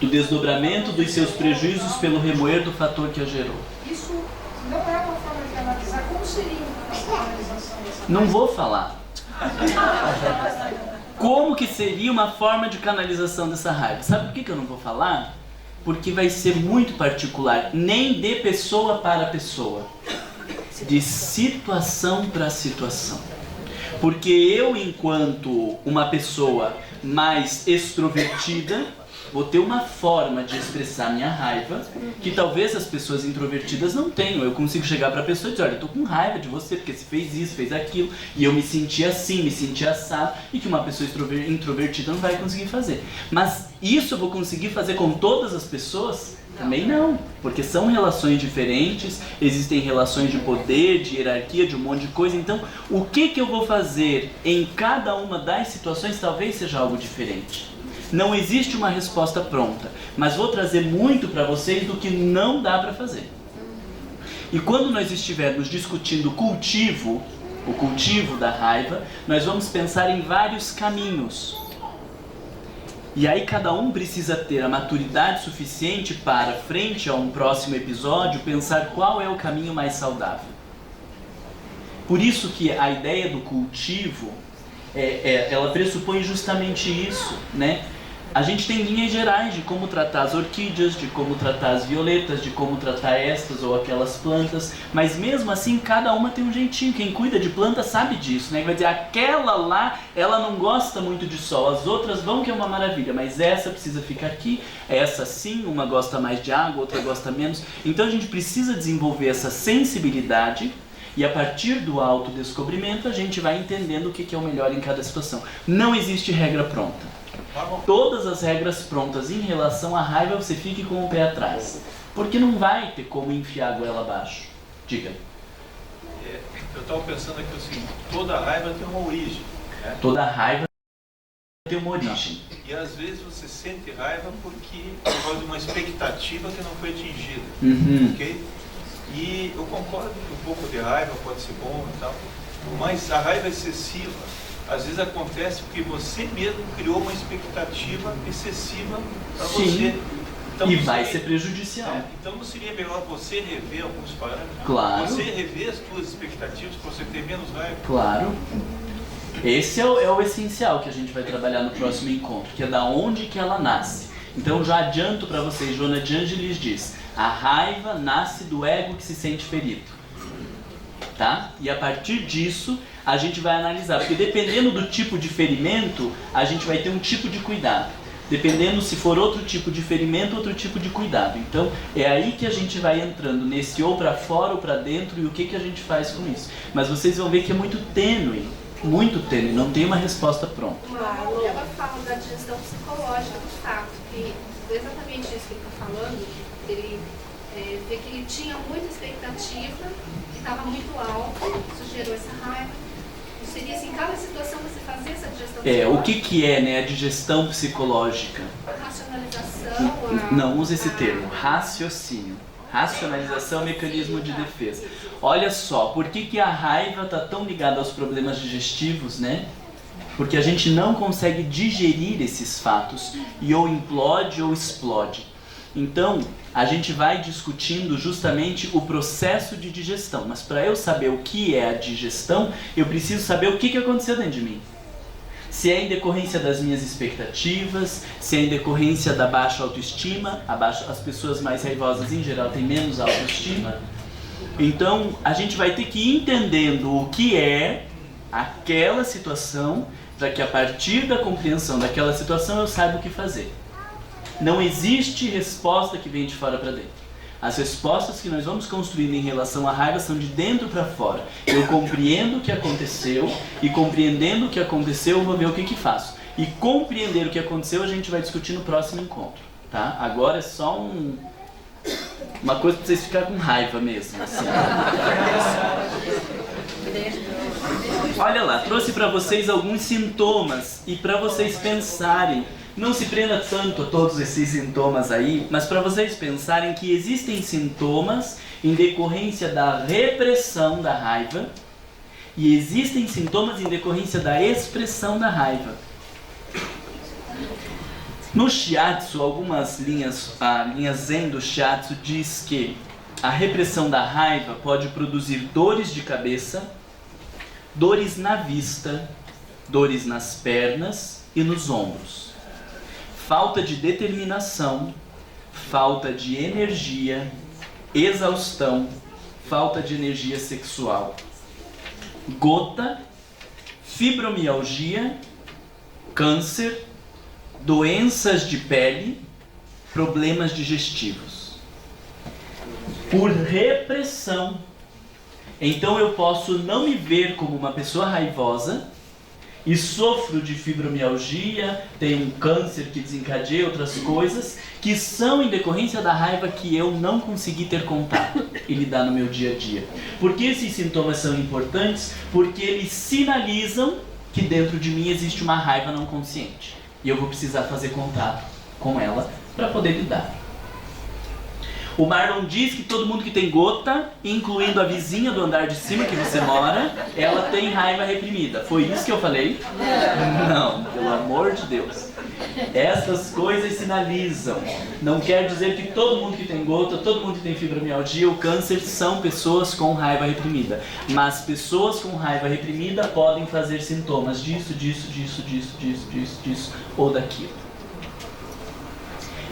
Speaker 1: Do desdobramento dos seus prejuízos pelo remoer do fator que a gerou.
Speaker 4: Isso não é uma forma de analisar. Como seria uma analisação dessa?
Speaker 1: Não vou falar. Como que seria uma forma de canalização dessa raiva? Sabe por que eu não vou falar? Porque vai ser muito particular, nem de pessoa para pessoa, de situação para situação. Porque eu, enquanto uma pessoa mais extrovertida, vou ter uma forma de expressar minha raiva que talvez as pessoas introvertidas não tenham. Eu consigo chegar para a pessoa e dizer, olha, eu tô com raiva de você porque você fez isso, fez aquilo, e eu me senti assim, me senti assado, e que uma pessoa introvertida não vai conseguir fazer. Mas isso eu vou conseguir fazer com todas as pessoas? Também não, porque são relações diferentes, existem relações de poder, de hierarquia, de um monte de coisa. Então, o que eu vou fazer em cada uma das situações talvez seja algo diferente. Não existe uma resposta pronta, mas vou trazer muito para vocês do que não dá para fazer. E quando nós estivermos discutindo o cultivo da raiva, nós vamos pensar em vários caminhos. E aí cada um precisa ter a maturidade suficiente para, frente a um próximo episódio, pensar qual é o caminho mais saudável. Por isso que a ideia do cultivo, ela pressupõe justamente isso, né? A gente tem linhas gerais de como tratar as orquídeas, de como tratar as violetas, de como tratar estas ou aquelas plantas, mas mesmo assim cada uma tem um jeitinho. Quem cuida de planta sabe disso, né? Vai dizer, aquela lá, ela não gosta muito de sol, as outras vão que é uma maravilha, mas essa precisa ficar aqui, essa sim, uma gosta mais de água, outra gosta menos. Então a gente precisa desenvolver essa sensibilidade e a partir do autodescobrimento a gente vai entendendo o que é o melhor em cada situação. Não existe regra pronta. Todas as regras prontas em relação à raiva você fique com o pé atrás, porque não vai ter como enfiar a goela abaixo. Diga.
Speaker 5: Eu estava pensando aqui o seguinte, toda raiva tem uma origem, né?
Speaker 1: Toda raiva tem uma origem.
Speaker 5: E às vezes você sente raiva porque por causa de uma expectativa que não foi atingida, ok? E eu concordo que um pouco de raiva pode ser bom e tal, mas a raiva excessiva às vezes acontece porque você mesmo criou uma expectativa excessiva para você. Então,
Speaker 1: e vai ser prejudicial.
Speaker 5: Então não seria melhor você rever alguns parâmetros?
Speaker 1: Claro.
Speaker 5: Você rever as suas expectativas para você ter menos raiva?
Speaker 1: Claro. Esse é o essencial que a gente vai trabalhar no próximo encontro, que é da onde que ela nasce. Então já adianto para vocês, Joana de Angelis diz, a raiva nasce do ego que se sente ferido. Tá? E a partir disso a gente vai analisar, porque dependendo do tipo de ferimento, a gente vai ter um tipo de cuidado. Dependendo se for outro tipo de ferimento, outro tipo de cuidado. Então é aí que a gente vai entrando nesse ou para fora ou para dentro e o que a gente faz com isso. Mas vocês vão ver que é muito tênue, não tem uma resposta pronta.
Speaker 6: Ela fala da digestão psicológica do fato, que exatamente isso que ele está falando, que ele vê que ele tinha muita expectativa, que estava muito alto, isso gerou essa raiva. Seria assim, cada situação você fazer essa digestão psicológica?
Speaker 1: O que é, né, a digestão psicológica?
Speaker 6: Racionalização.
Speaker 1: Não, usa esse termo, raciocínio. Racionalização é um mecanismo de defesa. Olha só, por que a raiva está tão ligada aos problemas digestivos, né? Porque a gente não consegue digerir esses fatos e ou implode ou explode. Então, a gente vai discutindo justamente o processo de digestão. Mas para eu saber o que é a digestão, eu preciso saber o que aconteceu dentro de mim. Se é em decorrência das minhas expectativas, se é em decorrência da baixa autoestima, as pessoas mais raivosas em geral têm menos autoestima. Então, a gente vai ter que ir entendendo o que é aquela situação, para que a partir da compreensão daquela situação eu saiba o que fazer. Não existe resposta que vem de fora para dentro. As respostas que nós vamos construindo em relação à raiva são de dentro para fora. Eu compreendo o que aconteceu, e compreendendo o que aconteceu eu vou ver o que faço. E compreender o que aconteceu a gente vai discutir no próximo encontro, tá? Agora é só uma coisa para vocês ficarem com raiva mesmo, assim. Olha lá, trouxe para vocês alguns sintomas e para vocês pensarem. Não se prenda tanto a todos esses sintomas aí, mas para vocês pensarem que existem sintomas em decorrência da repressão da raiva e existem sintomas em decorrência da expressão da raiva. No Shiatsu, algumas linhas, a linha Zen do Shiatsu diz que a repressão da raiva pode produzir dores de cabeça, dores na vista, dores nas pernas e nos ombros. Falta de determinação, falta de energia, exaustão, falta de energia sexual, gota, fibromialgia, câncer, doenças de pele, problemas digestivos. Por repressão. Então eu posso não me ver como uma pessoa raivosa, e sofro de fibromialgia, tenho um câncer que desencadeia outras coisas, que são em decorrência da raiva que eu não consegui ter contato e lidar no meu dia a dia. Por que esses sintomas são importantes? Porque eles sinalizam que dentro de mim existe uma raiva não consciente. E eu vou precisar fazer contato com ela para poder lidar. O Marlon diz que todo mundo que tem gota, incluindo a vizinha do andar de cima que você mora, ela tem raiva reprimida. Foi isso que eu falei? Não, pelo amor de Deus. Essas coisas sinalizam. Não quer dizer que todo mundo que tem gota, todo mundo que tem fibromialgia ou câncer são pessoas com raiva reprimida. Mas pessoas com raiva reprimida podem fazer sintomas disso, disso ou daquilo.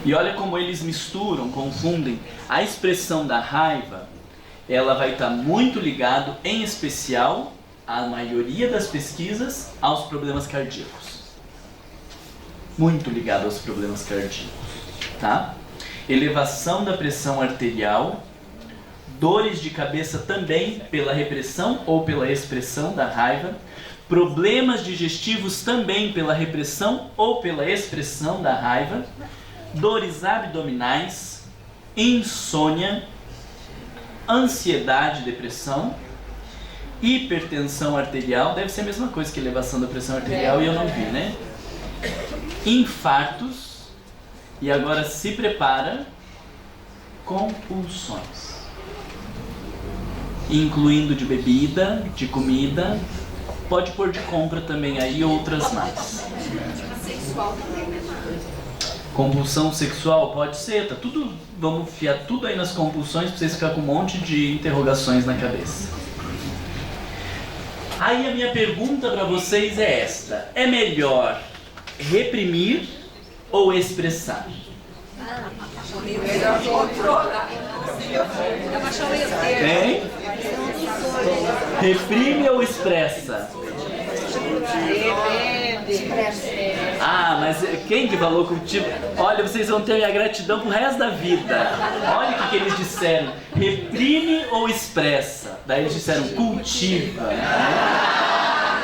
Speaker 1: E olha como eles misturam, confundem. A expressão da raiva, ela vai estar muito ligado, em especial, a maioria das pesquisas, aos problemas cardíacos. Muito ligado aos problemas cardíacos, tá? Elevação da pressão arterial, dores de cabeça também pela repressão ou pela expressão da raiva, problemas digestivos também pela repressão ou pela expressão da raiva, dores abdominais, insônia, ansiedade, depressão, hipertensão arterial, deve ser a mesma coisa que elevação da pressão arterial e eu não vi, né? Infartos, e agora se prepara, compulsões, incluindo de bebida, de comida, pode pôr de compra também aí outras mais.
Speaker 6: Sexual também, né?
Speaker 1: Compulsão sexual pode ser, tá tudo, vamos enfiar tudo aí nas compulsões para vocês ficarem com um monte de interrogações na cabeça. Aí a minha pergunta para vocês é esta: é melhor reprimir ou expressar? Hein? Reprime ou expressa? Ah, mas quem que falou contigo? Olha, vocês vão ter minha gratidão pro resto da vida. Olha o que eles disseram: reprime ou expressa? Daí eles disseram cultiva.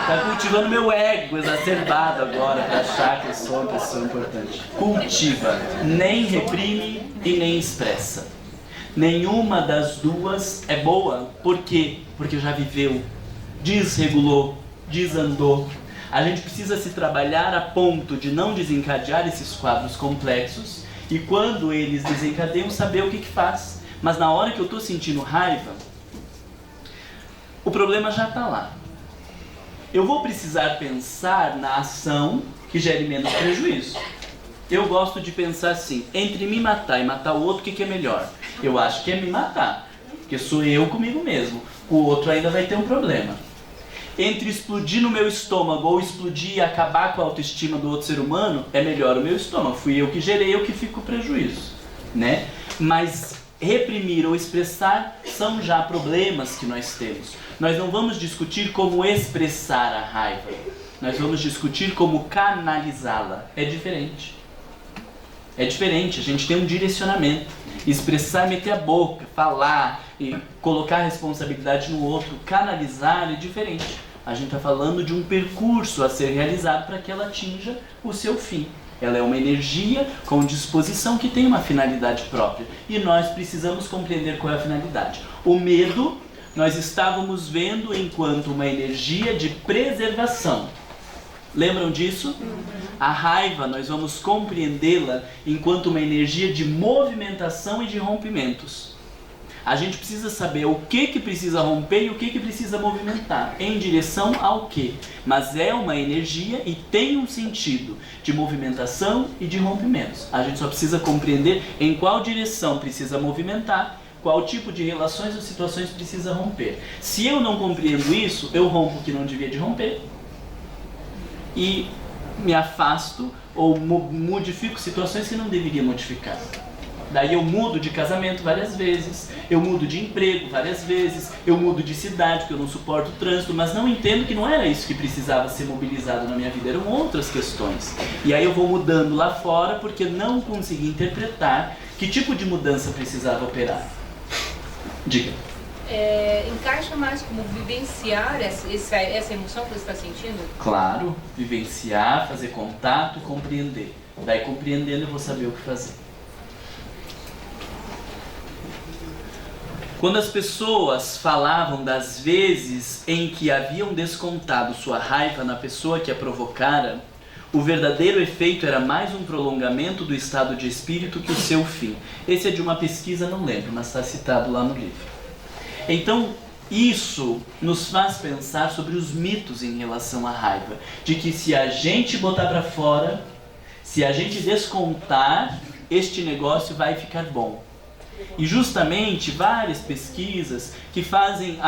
Speaker 1: Tá cultivando meu ego exacerbado agora pra achar que eu sou uma pessoa importante. Cultiva, nem reprime e nem expressa. Nenhuma das duas é boa. Por quê? Porque já viveu, desregulou, desandou. A gente precisa se trabalhar a ponto de não desencadear esses quadros complexos e quando eles desencadeiam, saber o que faz. Mas na hora que eu estou sentindo raiva, o problema já está lá. eu vou precisar pensar na ação que gere menos prejuízo. Eu gosto de pensar assim, entre me matar e matar o outro, o que é melhor? Eu acho que é me matar, porque sou eu comigo mesmo. O outro ainda vai ter um problema. Entre explodir no meu estômago ou explodir e acabar com a autoestima do outro ser humano, é melhor o meu estômago. Fui eu que gerei, eu que fico com prejuízo, né? Mas reprimir ou expressar são já problemas que nós temos. Nós não vamos discutir como expressar a raiva. Nós vamos discutir como canalizá-la. É diferente. É diferente, a gente tem um direcionamento. Expressar, meter a boca, falar e colocar a responsabilidade no outro, canalizar é diferente. A gente está falando de um percurso a ser realizado para que ela atinja o seu fim. Ela é uma energia com disposição que tem uma finalidade própria. E nós precisamos compreender qual é a finalidade. O medo, nós estávamos vendo enquanto uma energia de preservação. Lembram disso? A raiva, nós vamos compreendê-la enquanto uma energia de movimentação e de rompimentos. A gente precisa saber o que precisa romper e o que precisa movimentar, em direção ao quê. Mas é uma energia e tem um sentido de movimentação e de rompimentos. A gente só precisa compreender em qual direção precisa movimentar, qual tipo de relações ou situações precisa romper. Se eu não compreendo isso, eu rompo o que não devia de romper e me afasto ou modifico situações que não deveria modificar. Daí eu mudo de casamento várias vezes, eu mudo de emprego várias vezes, eu mudo de cidade porque eu não suporto o trânsito, mas não entendo que não era isso que precisava ser mobilizado na minha vida, eram outras questões. E aí eu vou mudando lá fora porque não consegui interpretar que tipo de mudança precisava operar. Diga.
Speaker 7: Encaixa mais como vivenciar essa emoção que você está sentindo?
Speaker 1: Claro, vivenciar, fazer contato, compreender. Daí compreendendo eu vou saber o que fazer. Quando as pessoas falavam das vezes em que haviam descontado sua raiva na pessoa que a provocara, o verdadeiro efeito era mais um prolongamento do estado de espírito que o seu fim. Esse é de uma pesquisa, não lembro, mas está citado lá no livro. Então, isso nos faz pensar sobre os mitos em relação à raiva. De que se a gente botar para fora, se a gente descontar, este negócio vai ficar bom. E justamente várias pesquisas que fazem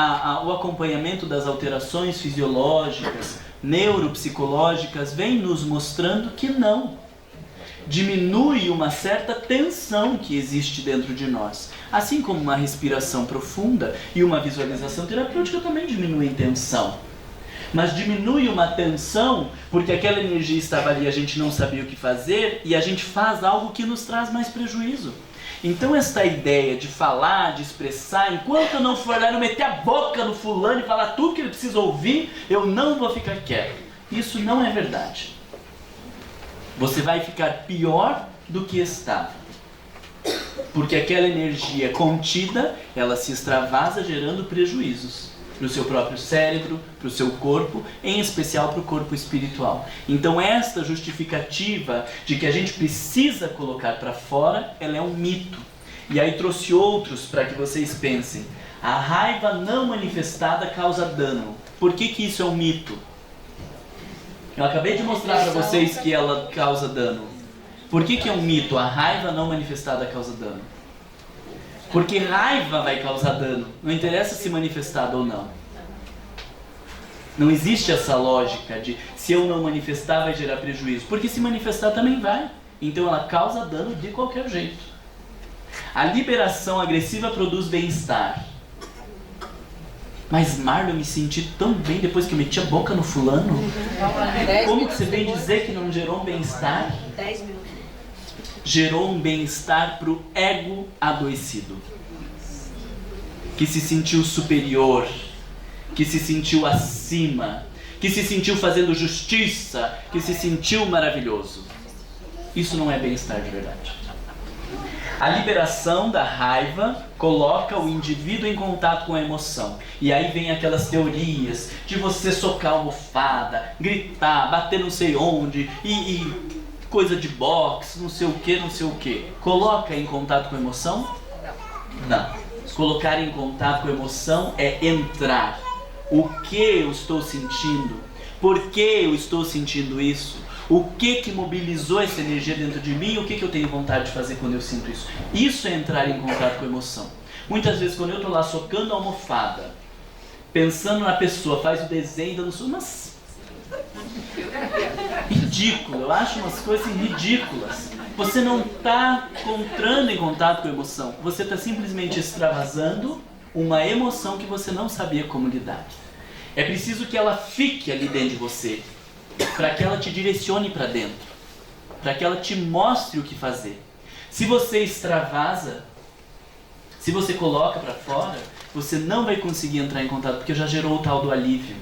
Speaker 1: o acompanhamento das alterações fisiológicas, neuropsicológicas, vêm nos mostrando que não. Diminui uma certa tensão que existe dentro de nós. Assim como uma respiração profunda e uma visualização terapêutica também diminuem tensão. Mas diminui uma tensão porque aquela energia estava ali, a gente não sabia o que fazer e a gente faz algo que nos traz mais prejuízo. Então esta ideia de falar, de expressar, enquanto eu não for lá e meter a boca no fulano e falar tudo que ele precisa ouvir, eu não vou ficar quieto. Isso não é verdade. Você vai ficar pior do que estava. Porque aquela energia contida, ela se extravasa gerando prejuízos para o seu próprio cérebro, para o seu corpo, em especial para o corpo espiritual. Então esta justificativa de que a gente precisa colocar para fora, ela é um mito. E aí trouxe outros para que vocês pensem. A raiva não manifestada causa dano. Por que isso é um mito? Eu acabei de mostrar para vocês que ela causa dano. Por que é um mito? A raiva não manifestada causa dano. Porque raiva vai causar dano. Não interessa se manifestada ou não. Não existe essa lógica de se eu não manifestar vai gerar prejuízo. Porque se manifestar também vai. Então ela causa dano de qualquer jeito. A liberação agressiva produz bem-estar. Mas Marlon, eu me senti tão bem depois que eu meti a boca no fulano. Como que você vem dizer que não gerou um bem-estar?
Speaker 2: 10 minutos.
Speaker 1: Gerou um bem-estar para o ego adoecido. Que se sentiu superior, que se sentiu acima, que se sentiu fazendo justiça, que se sentiu maravilhoso. Isso não é bem-estar de verdade. A liberação da raiva coloca o indivíduo em contato com a emoção. E aí vem aquelas teorias de você socar a almofada, gritar, bater não sei onde, e coisa de boxe, não sei o que, não sei o que. Coloca em contato com a emoção? Não. Colocar em contato com a emoção é entrar. O que eu estou sentindo? Por que eu estou sentindo isso? O que mobilizou essa energia dentro de mim? O que eu tenho vontade de fazer quando eu sinto isso? Isso é entrar em contato com a emoção. Muitas vezes quando eu estou lá socando a almofada, pensando na pessoa, faz o desenho, dando umas... ridículo, eu acho umas coisas ridículas. Você não está entrando em contato com a emoção, você está simplesmente extravasando uma emoção que você não sabia como lidar. É preciso que ela fique ali dentro de você, para que ela te direcione para dentro, para que ela te mostre o que fazer. Se você extravasa, se você coloca para fora, você não vai conseguir entrar em contato, porque já gerou o tal do alívio.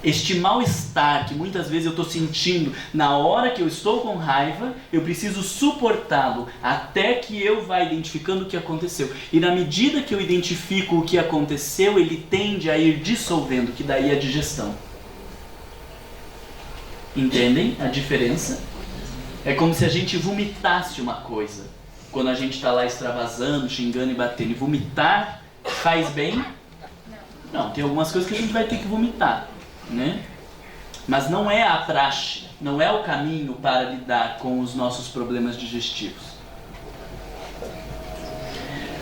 Speaker 1: Este mal-estar que muitas vezes eu estou sentindo na hora que eu estou com raiva, eu preciso suportá-lo até que eu vá identificando o que aconteceu. E na medida que eu identifico o que aconteceu, ele tende a ir dissolvendo, que daí é a digestão. Entendem a diferença? É como se a gente vomitasse uma coisa. Quando a gente está lá extravasando, xingando e batendo. E vomitar faz bem? Não, tem algumas coisas que a gente vai ter que vomitar, né? Mas não é a praxe, não é o caminho para lidar com os nossos problemas digestivos.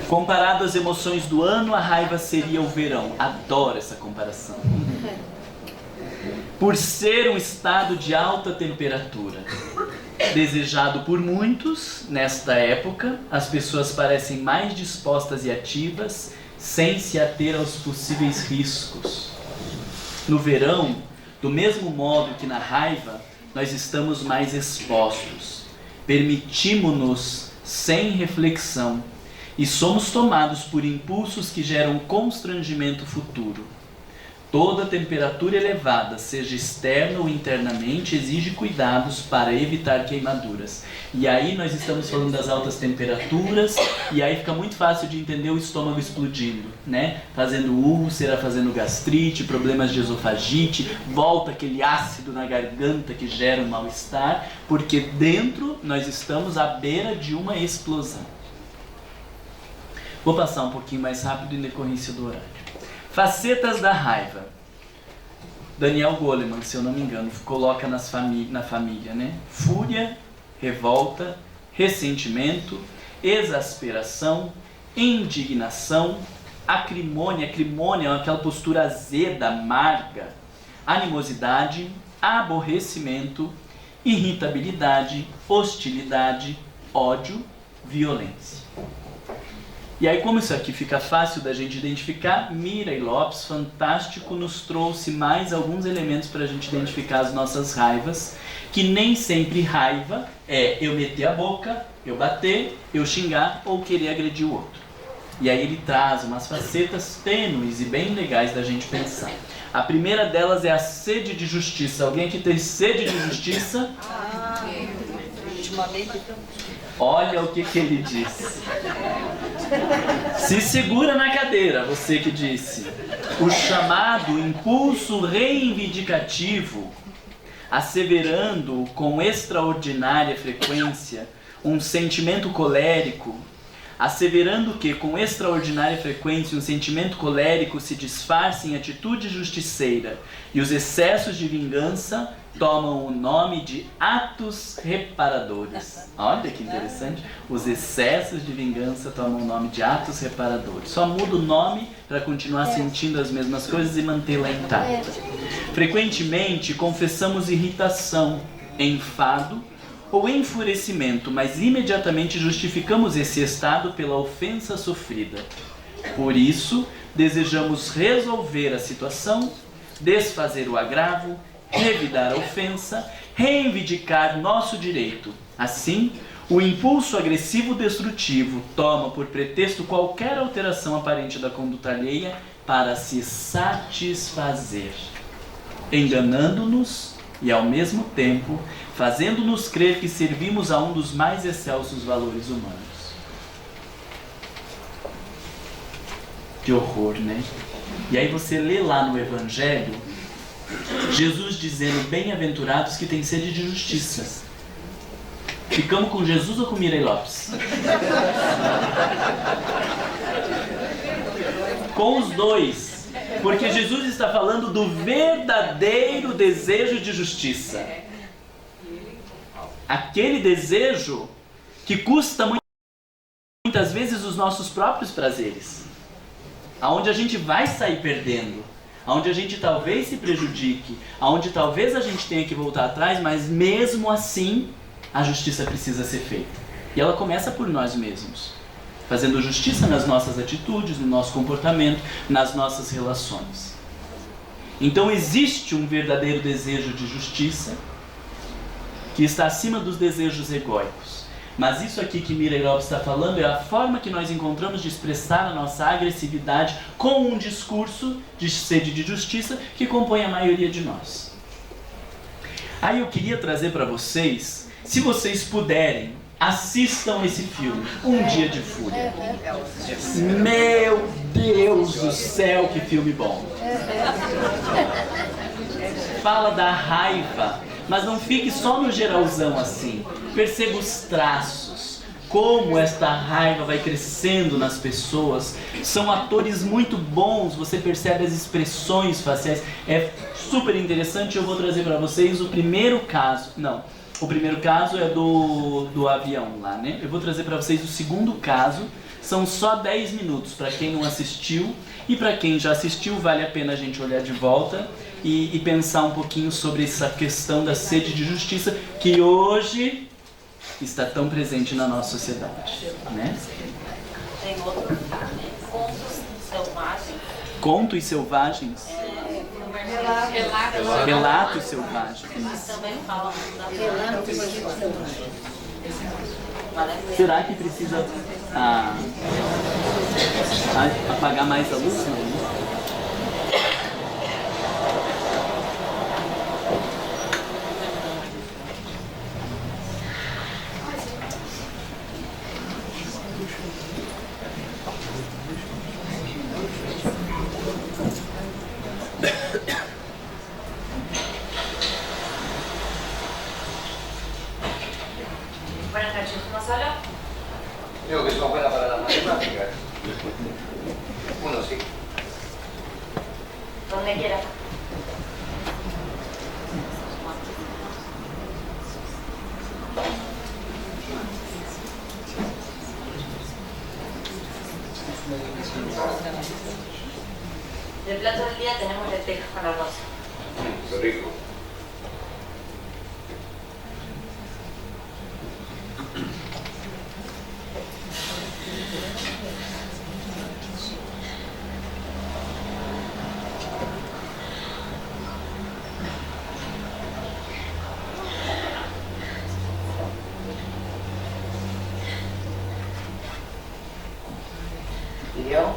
Speaker 1: Comparado às emoções do ano, a raiva seria o verão. Adoro essa comparação. Por ser um estado de alta temperatura, desejado por muitos, nesta época, as pessoas parecem mais dispostas e ativas, sem se ater aos possíveis riscos. No verão, do mesmo modo que na raiva, nós estamos mais expostos, permitimos-nos sem reflexão e somos tomados por impulsos que geram constrangimento futuro. Toda temperatura elevada, seja externa ou internamente, exige cuidados para evitar queimaduras. E aí nós estamos falando das altas temperaturas, e aí fica muito fácil de entender o estômago explodindo, né? Fazendo úlcera, fazendo gastrite, problemas de esofagite, volta aquele ácido na garganta que gera um mal-estar, porque dentro nós estamos à beira de uma explosão. Vou passar um pouquinho mais rápido em decorrência do horário. Facetas da raiva. Daniel Goleman, se eu não me engano, coloca na família, né? Fúria, revolta, ressentimento, exasperação, indignação, acrimônia. Acrimônia é aquela postura azeda, amarga. Animosidade, aborrecimento, irritabilidade, hostilidade, ódio, violência. E aí, como isso aqui fica fácil da gente identificar, Mirei Lopes, fantástico, nos trouxe mais alguns elementos para a gente identificar as nossas raivas, que nem sempre raiva é eu meter a boca, eu bater, eu xingar ou querer agredir o outro. E aí ele traz umas facetas tênues e bem legais da gente pensar. A primeira delas é a sede de justiça. Alguém aqui tem sede de justiça?
Speaker 2: Ultimamente,
Speaker 1: olha o que ele disse. Se segura na cadeira, você que disse. O chamado impulso reivindicativo, asseverando com extraordinária frequência um sentimento colérico, asseverando que com extraordinária frequência um sentimento colérico se disfarça em atitude justiceira e os excessos de vingança tomam o nome de atos reparadores. Olha que interessante. Os excessos de vingança tomam o nome de atos reparadores. Só muda o nome para continuar sentindo as mesmas coisas e mantê-la intacta. Frequentemente confessamos irritação, enfado ou enfurecimento, mas imediatamente justificamos esse estado pela ofensa sofrida. Por isso, desejamos resolver a situação, desfazer o agravo, revidar a ofensa, reivindicar nosso direito. Assim, o impulso agressivo destrutivo toma por pretexto qualquer alteração aparente da conduta alheia para se satisfazer, enganando-nos e, ao mesmo tempo, fazendo-nos crer que servimos a um dos mais excelsos valores humanos. Que horror, né? E aí você lê lá no Evangelho Jesus dizendo: bem-aventurados que têm sede de justiça. Ficamos com Jesus ou com Mirei Lopes? Com os dois. Porque Jesus está falando do verdadeiro desejo de justiça. Aquele desejo que custa muitas vezes os nossos próprios prazeres. Aonde a gente vai sair perdendo. Aonde a gente talvez se prejudique. Aonde talvez a gente tenha que voltar atrás, mas mesmo assim a justiça precisa ser feita. E ela começa por nós mesmos. Fazendo justiça nas nossas atitudes, no nosso comportamento, nas nossas relações. Então existe um verdadeiro desejo de justiça que está acima dos desejos egóicos. Mas isso aqui que Mirei Lopes está falando é a forma que nós encontramos de expressar a nossa agressividade com um discurso de sede de justiça que compõe a maioria de nós. Aí eu queria trazer para vocês, se vocês puderem, assistam esse filme, Um Dia de Fúria. Meu Deus do céu, que filme bom! Fala da raiva, mas não fique só no geralzão assim. Perceba os traços, como esta raiva vai crescendo nas pessoas. São atores muito bons, você percebe as expressões faciais. É super interessante, eu vou trazer para vocês o primeiro caso. Não. O primeiro caso é do avião lá, né? Eu vou trazer para vocês o segundo caso. São só 10 minutos para quem não assistiu. E para quem já assistiu, vale a pena a gente olhar de volta e pensar um pouquinho sobre essa questão da sede de justiça que hoje está tão presente na nossa sociedade, né?
Speaker 8: Tem outro, Contos Selvagens.
Speaker 1: Contos Selvagens? Relatos Selvagens.
Speaker 8: Também falam
Speaker 1: Será que precisa apagar mais a luz? Não.
Speaker 8: Buenas noches, ¿una sola?
Speaker 9: Digo que son buenas para las matemáticas. Uno sí.
Speaker 8: Donde quiera. Del plato del día tenemos lentejas con arroz.
Speaker 9: Qué rico. ¿Y yo?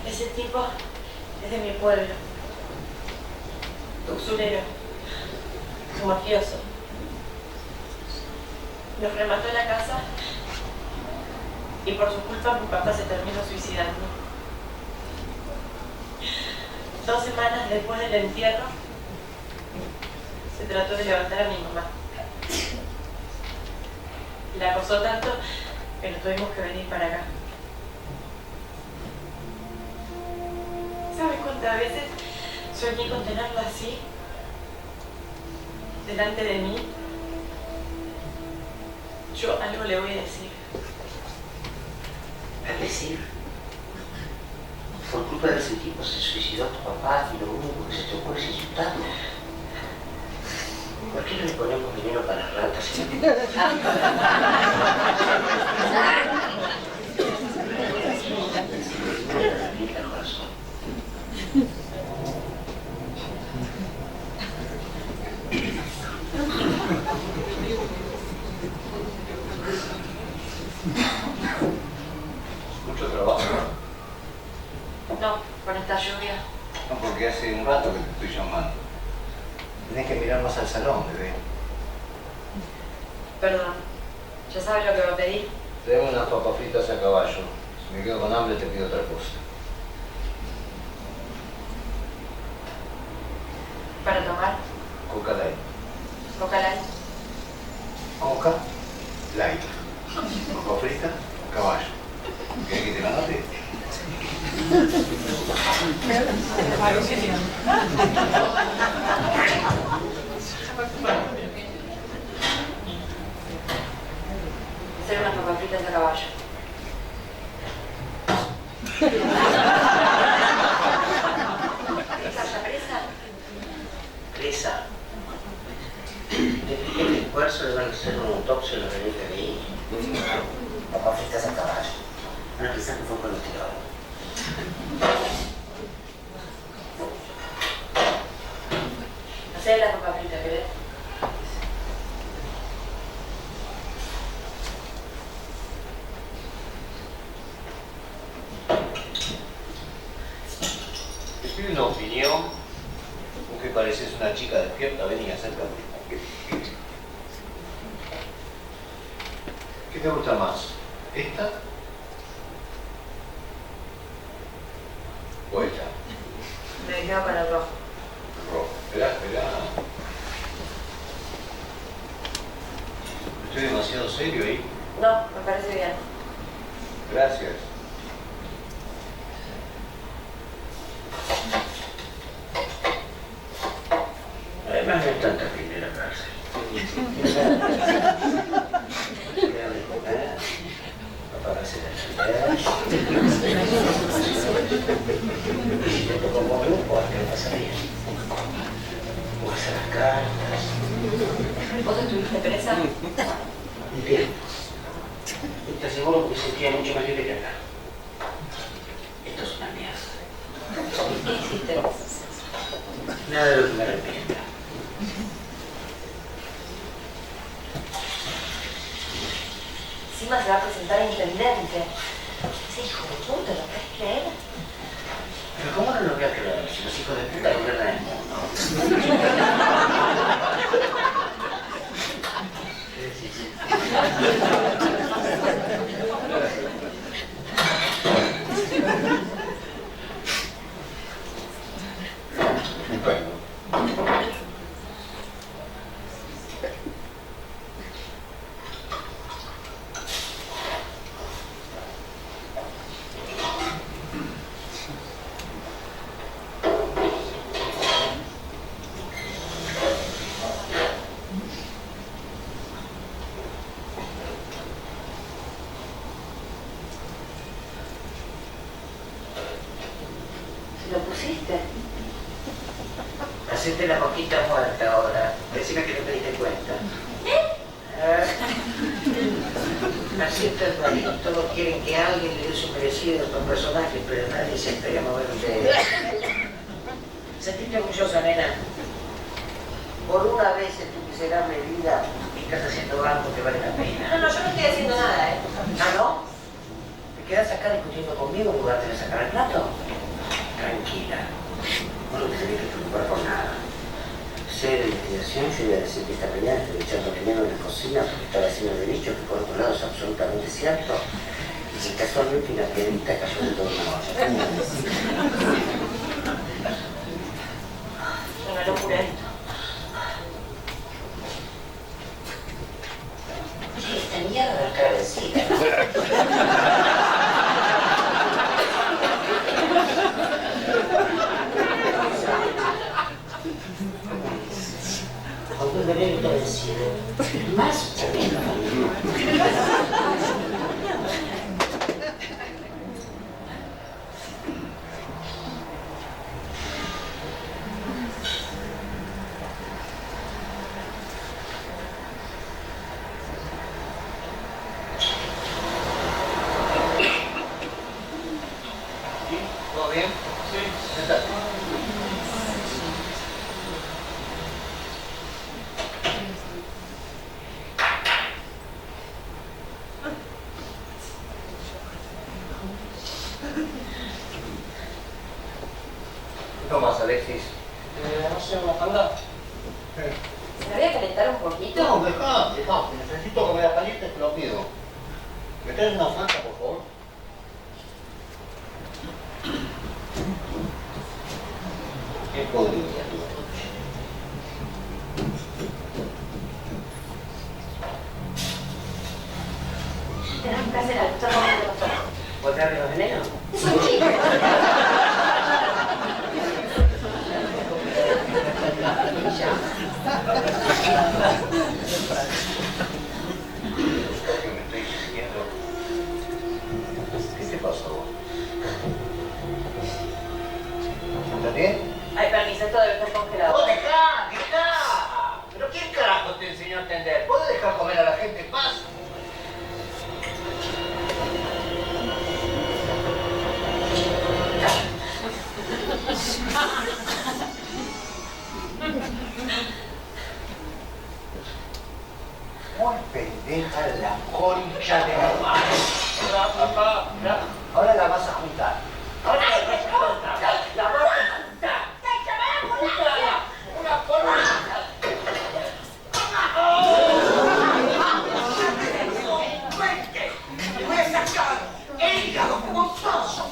Speaker 8: Ese tipo es de mi pueblo. Usurero. Un mafioso. Nos remató en la casa y por su culpa mi papá se terminó suicidando. 2 semanas después del entierro se trató de levantar a mi mamá. La acosó tanto que nos tuvimos que venir para acá. ¿Sabes cuántas veces soñé con tenerlo así? Delante de mí. Yo algo le voy a decir.
Speaker 10: ¿A decir? Por culpa de ese tipo se suicidó tu papá y lo único que se te ocurre es insultarlo. ¿Por qué no le ponemos veneno para ratas? Tranquila, corazón.
Speaker 9: Mucho trabajo.
Speaker 8: No, con esta lluvia.
Speaker 9: No, porque hace un rato que te estoy llamando. Tenés que mirar más al salón, bebé.
Speaker 8: Perdón. ¿Ya sabes lo que va a pedir?
Speaker 9: Tráeme unas papas fritas a caballo. Si me quedo con hambre te pido otra cosa.
Speaker 8: ¿Para tomar?
Speaker 9: Coca light.
Speaker 8: Coca Light.
Speaker 9: Coca light. Papa frita, caballo.
Speaker 11: Hacer unas papas fritas a caballo.
Speaker 10: Presa. El esfuerzo le van a hacer una autopsia en los del FBI. Papas fritas a caballo. Van a pensar que fue con los tirados.
Speaker 11: Hacer las papas fritas, ¿querés?
Speaker 9: Te pido una opinión, porque pareces una chica despierta, ven y acércate. ¿Qué te gusta más? ¿Esta? ¿O esta?
Speaker 11: Me quedo con el rojo.
Speaker 9: Rojo. Esperá. ¿Estoy demasiado serio ahí?
Speaker 11: No, me parece bien.
Speaker 9: Gracias.
Speaker 10: Además no es tanta primera cárcel. Déjame comer. Papá va a hacer la si te toco como grupo, ¿qué va a pasar bien? Voy a hacer las cartas.
Speaker 11: ¿Vos estuviste presa?
Speaker 10: Un tiempo. Y te aseguro que me sentía mucho más libre que acá. Esto es una mierda.
Speaker 11: ¿Y qué hiciste?
Speaker 10: Nada de lo que me arrepienta.
Speaker 11: Encima se va a presentar a intendente. Ese hijo de puta, ¿lo puedes creer?
Speaker 10: Pero ¿cómo no lo voy a creer si los hijos de puta gobiernan el mundo? ¿Qué decís?
Speaker 11: ¿Lo pusiste?
Speaker 10: Hacete la boquita muerta ahora. Decime que no te diste cuenta. Así está el país. Todos quieren que alguien le dé su merecido a estos personajes, pero nadie se espera mover un dedo. Sentiste orgullosa, nena. Por una vez en tu miserable vida estás haciendo algo que vale la pena.
Speaker 11: No, yo no estoy haciendo nada, ¿eh?
Speaker 10: ¿Ah, no? ¿Te quedas acá discutiendo conmigo en lugar de sacar el plato? Tranquila. No te tenés que preocupar por nada. Sé de investigación, yo iba a decir que esta mañana estoy echando veneno en la cocina porque estaba haciendo de bicho, que por otro lado es absolutamente cierto. Y si casualmente una piedrita cayó de toda una olla.
Speaker 11: Una locura esto.
Speaker 10: Esta mierda de cara vencida. Cuando el veneno vencido, más o menos.
Speaker 9: ¿Todo bien? Sí. Sentate. ¿Qué tomas, Alexis?
Speaker 10: No sé, anda.
Speaker 11: ¿Se me voy a calentar un poquito?
Speaker 10: No, dejá. Necesito que me la calientes, te lo pido. ¿Me traes una fanta, por favor? ¿Qué podría tu noche?
Speaker 11: Tenemos que hacer algo.
Speaker 10: ¿Puedes darle los venenos?
Speaker 11: Es un chiste.
Speaker 9: ¿También?
Speaker 11: Ay, permiso, esto debe estar congelado.
Speaker 9: ¡Vos dejá! ¿Pero quién carajo te enseñó a entender? ¿Puedes dejar comer a la gente en paz? Muy pendeja la concha de la madre. Papá, ahora la vas a juntar. Ahora la vas a juntar. La vas a juntar. Juntala. Una por una. ¡Te voy a sacar el hígado como trozo!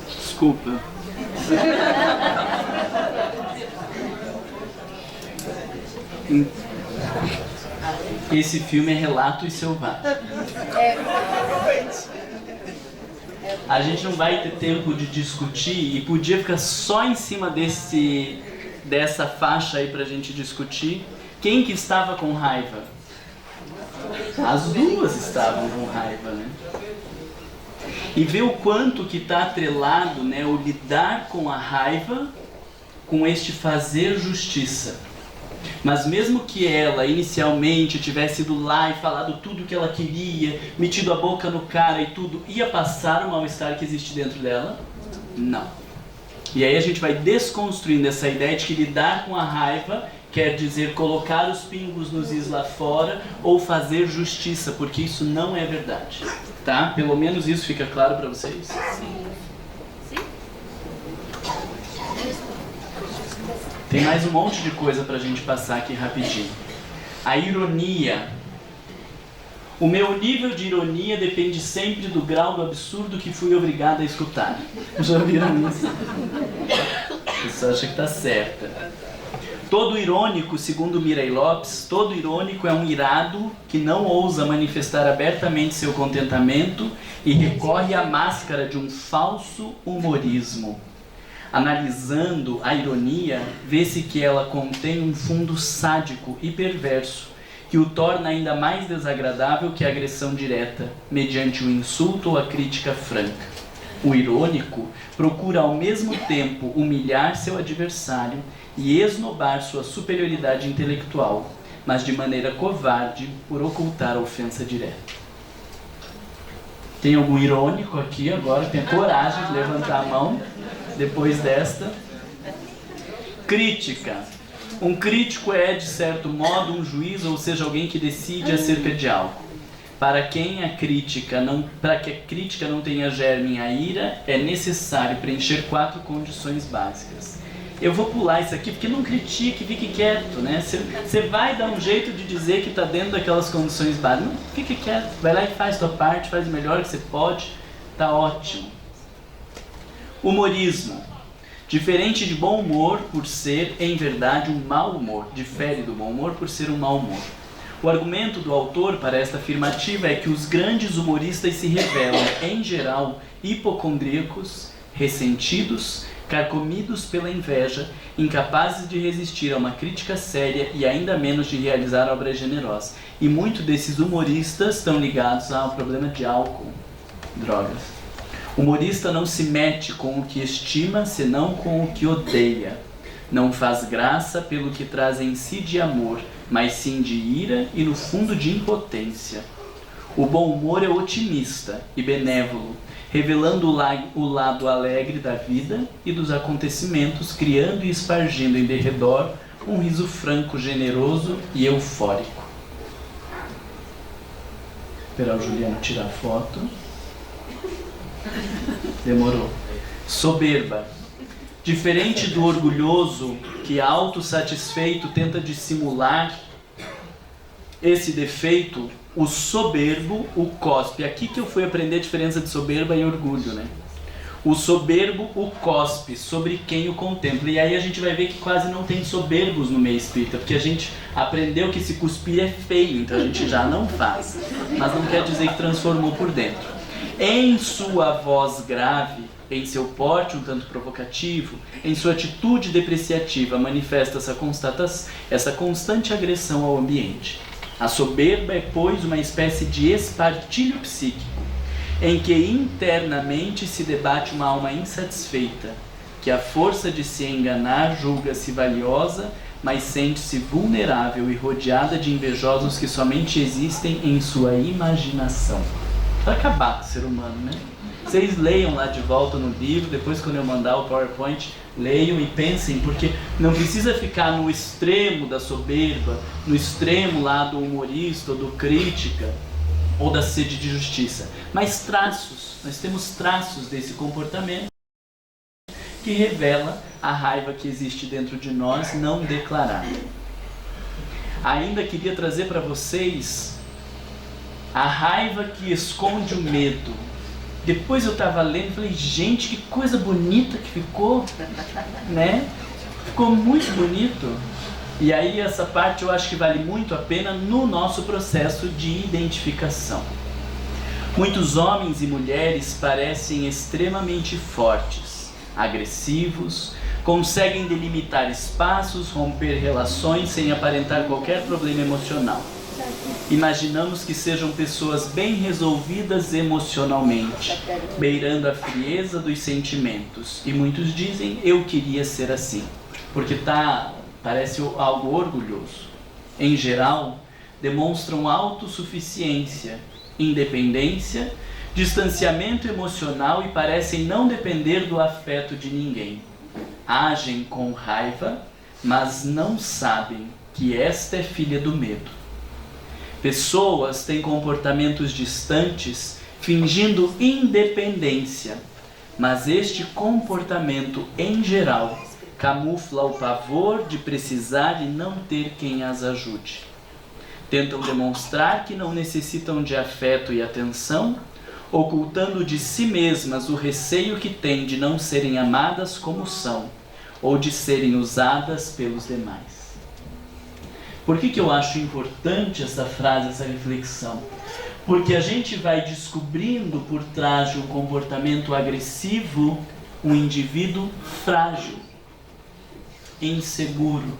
Speaker 1: Desculpa. Esse filme é Relatos Selvagens. A gente não vai ter tempo de discutir e podia ficar só em cima dessa faixa aí pra gente discutir. Quem que estava com raiva? As duas estavam com raiva, né? E ver o quanto que está atrelado, né, o lidar com a raiva, com este fazer justiça. Mas mesmo que ela inicialmente tivesse ido lá e falado tudo o que ela queria, metido a boca no cara e tudo, ia passar o mal-estar que existe dentro dela? Não. E aí a gente vai desconstruindo essa ideia de que lidar com a raiva quer dizer colocar os pingos nos is lá fora ou fazer justiça, porque isso não é verdade. Tá? Pelo menos isso fica claro para vocês? Sim. Tem mais um monte de coisa pra gente passar aqui rapidinho. A ironia. O meu nível de ironia depende sempre do grau do absurdo que fui obrigado a escutar. Já viram isso? Você acha que tá certa. Todo irônico, segundo Mireille Lopes, todo irônico é um irado que não ousa manifestar abertamente seu contentamento e recorre à máscara de um falso humorismo. Analisando a ironia, vê-se que ela contém um fundo sádico e perverso, que o torna ainda mais desagradável que a agressão direta, mediante o insulto ou a crítica franca. O irônico procura ao mesmo tempo humilhar seu adversário e esnobar sua superioridade intelectual, mas de maneira covarde por ocultar a ofensa direta. Tem algum irônico aqui agora? Tem a coragem de levantar a mão depois desta? Crítica. Um crítico é, de certo modo, um juiz, ou seja, alguém que decide acerca de algo. Para que a crítica não tenha germe a ira, é necessário preencher 4 condições básicas. Eu vou pular isso aqui porque não critique, fique quieto, né? Você vai dar um jeito de dizer que está dentro daquelas condições básicas. Não, fique quieto, vai lá e faz tua parte, faz o melhor que você pode, tá ótimo. Humorismo. Diferente de bom humor por ser, em verdade, um mau humor. Difere do bom humor por ser um mau humor. O argumento do autor para esta afirmativa é que os grandes humoristas se revelam, em geral, hipocondríacos, ressentidos, carcomidos pela inveja, incapazes de resistir a uma crítica séria e ainda menos de realizar obra generosa. E muitos desses humoristas estão ligados ao problema de álcool, drogas. O humorista não se mete com o que estima, senão com o que odeia. Não faz graça pelo que traz em si de amor, mas sim de ira e no fundo de impotência. O bom humor é otimista e benévolo, revelando o lado alegre da vida e dos acontecimentos, criando e espargindo em derredor um riso franco, generoso e eufórico. Esperar o Juliano tirar a foto. Demorou. Soberba. Diferente do orgulhoso, que autossatisfeito tenta dissimular esse defeito, o soberbo o cospe. Aqui que eu fui aprender a diferença de soberba e orgulho, né? O soberbo o cospe sobre quem o contempla. E aí a gente vai ver que quase não tem soberbos no meio espírita, porque a gente aprendeu que se cuspir é feio, então a gente já não faz. Mas não quer dizer que transformou por dentro. Em sua voz grave, em seu porte um tanto provocativo, em sua atitude depreciativa, manifesta essa constante agressão ao ambiente. A soberba é, pois, uma espécie de espartilho psíquico, em que internamente se debate uma alma insatisfeita, que à força de se enganar julga-se valiosa, mas sente-se vulnerável e rodeada de invejosos que somente existem em sua imaginação. Para acabar com o ser humano, né? Vocês leiam lá de volta no livro, depois quando eu mandar o PowerPoint, leiam e pensem, porque não precisa ficar no extremo da soberba, no extremo lá do humorista ou do crítica, ou da sede de justiça, mas traços, nós temos traços desse comportamento que revela a raiva que existe dentro de nós não declarada. Ainda queria trazer para vocês a raiva que esconde o medo. Depois eu estava lendo e falei, gente, que coisa bonita que ficou, né? Ficou muito bonito. E aí essa parte eu acho que vale muito a pena no nosso processo de identificação. Muitos homens e mulheres parecem extremamente fortes, agressivos, conseguem delimitar espaços, romper relações sem aparentar qualquer problema emocional. Imaginamos que sejam pessoas bem resolvidas emocionalmente, beirando a frieza dos sentimentos. E muitos dizem, eu queria ser assim, porque parece algo orgulhoso. Em geral, demonstram autossuficiência, independência, distanciamento emocional e parecem não depender do afeto de ninguém. Agem com raiva, mas não sabem que esta é filha do medo. Pessoas têm comportamentos distantes, fingindo independência, mas este comportamento, em geral, camufla o pavor de precisar e não ter quem as ajude. Tentam demonstrar que não necessitam de afeto e atenção, ocultando de si mesmas o receio que têm de não serem amadas como são, ou de serem usadas pelos demais. Por que eu acho importante essa frase, essa reflexão? Porque a gente vai descobrindo por trás de um comportamento agressivo um indivíduo frágil, inseguro,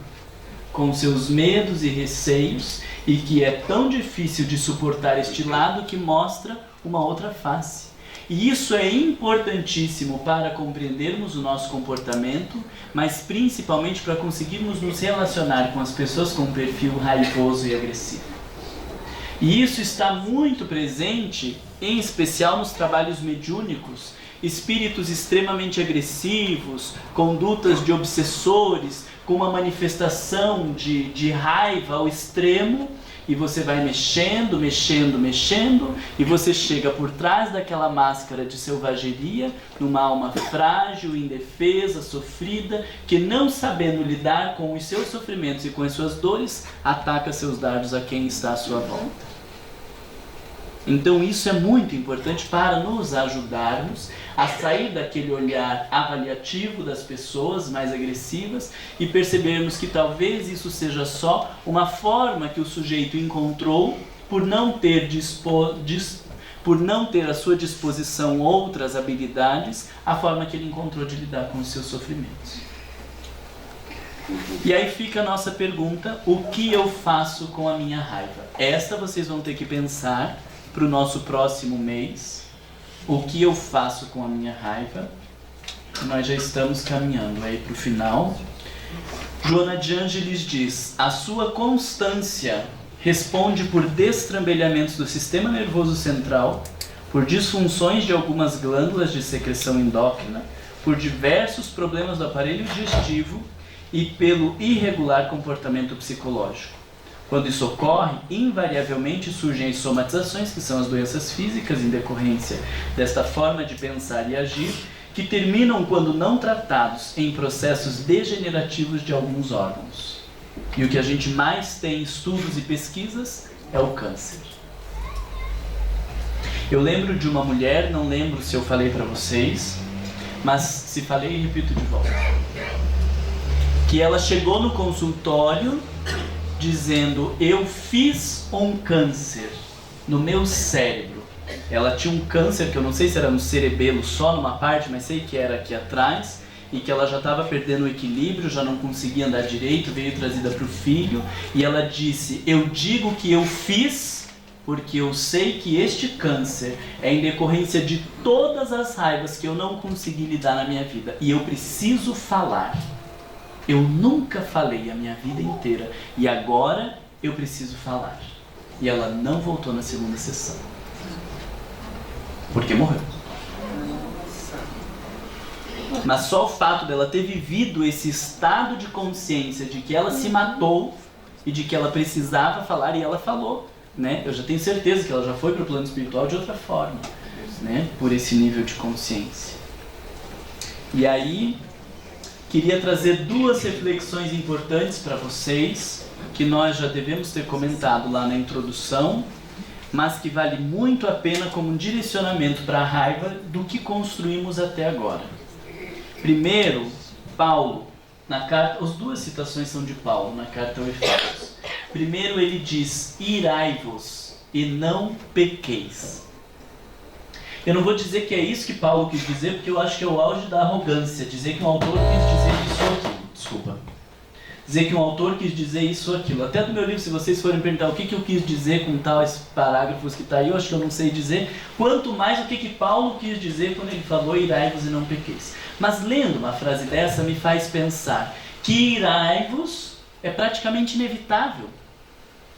Speaker 1: com seus medos e receios, e que é tão difícil de suportar este lado que mostra uma outra face. E isso é importantíssimo para compreendermos o nosso comportamento, mas principalmente para conseguirmos nos relacionar com as pessoas com perfil raivoso e agressivo. E isso está muito presente, em especial nos trabalhos mediúnicos, espíritos extremamente agressivos, condutas de obsessores, com uma manifestação de raiva ao extremo, e você vai mexendo, e você chega por trás daquela máscara de selvageria, numa alma frágil, indefesa, sofrida, que não sabendo lidar com os seus sofrimentos e com as suas dores, ataca seus dardos a quem está à sua volta. Então isso é muito importante para nos ajudarmos a sair daquele olhar avaliativo das pessoas mais agressivas e percebermos que talvez isso seja só uma forma que o sujeito encontrou por não ter à sua disposição outras habilidades, a forma que ele encontrou de lidar com os seus sofrimentos. E aí fica a nossa pergunta, o que eu faço com a minha raiva? Esta vocês vão ter que pensar para o nosso próximo mês, o que eu faço com a minha raiva. Nós já estamos caminhando aí para o final. Joana de Ângeles diz, a sua constância responde por destrambelhamentos do sistema nervoso central, por disfunções de algumas glândulas de secreção endócrina, por diversos problemas do aparelho digestivo e pelo irregular comportamento psicológico. Quando isso ocorre, invariavelmente surgem as somatizações, que são as doenças físicas em decorrência desta forma de pensar e agir, que terminam, quando não tratados, em processos degenerativos de alguns órgãos. E o que a gente mais tem em estudos e pesquisas é o câncer. Eu lembro de uma mulher, não lembro se eu falei para vocês, mas se falei, repito de volta. Que ela chegou no consultório dizendo: eu fiz um câncer no meu cérebro. Ela tinha um câncer que eu não sei se era no cerebelo só numa parte, mas sei que era aqui atrás, e que ela já estava perdendo o equilíbrio, já não conseguia andar direito, veio trazida para o filho, e ela disse: eu digo que eu fiz porque eu sei que este câncer é em decorrência de todas as raivas que eu não consegui lidar na minha vida, e eu preciso falar. Eu nunca falei a minha vida inteira, e agora eu preciso falar. E ela não voltou na segunda sessão, porque morreu. Mas só o fato dela ter vivido esse estado de consciência de que ela se matou e de que ela precisava falar, e ela falou, né? Eu já tenho certeza que ela já foi para o plano espiritual de outra forma, né? Por esse nível de consciência. E aí, queria trazer duas reflexões importantes para vocês, que nós já devemos ter comentado lá na introdução, mas que vale muito a pena como um direcionamento para a raiva do que construímos até agora. Primeiro, Paulo, na carta, as duas citações são de Paulo, na carta aos Efésios. Primeiro ele diz: irai-vos e não pequeis. Eu não vou dizer que é isso que Paulo quis dizer, porque eu acho que é o auge da arrogância, dizer que um autor quis dizer isso ou aquilo. Desculpa. Dizer que um autor quis dizer isso ou aquilo. Até do meu livro, se vocês forem perguntar o que eu quis dizer com tais parágrafos que está aí, eu acho que eu não sei dizer. Quanto mais o que Paulo quis dizer quando ele falou irai-vos e não pequeis. Mas lendo uma frase dessa me faz pensar que irai-vos é praticamente inevitável.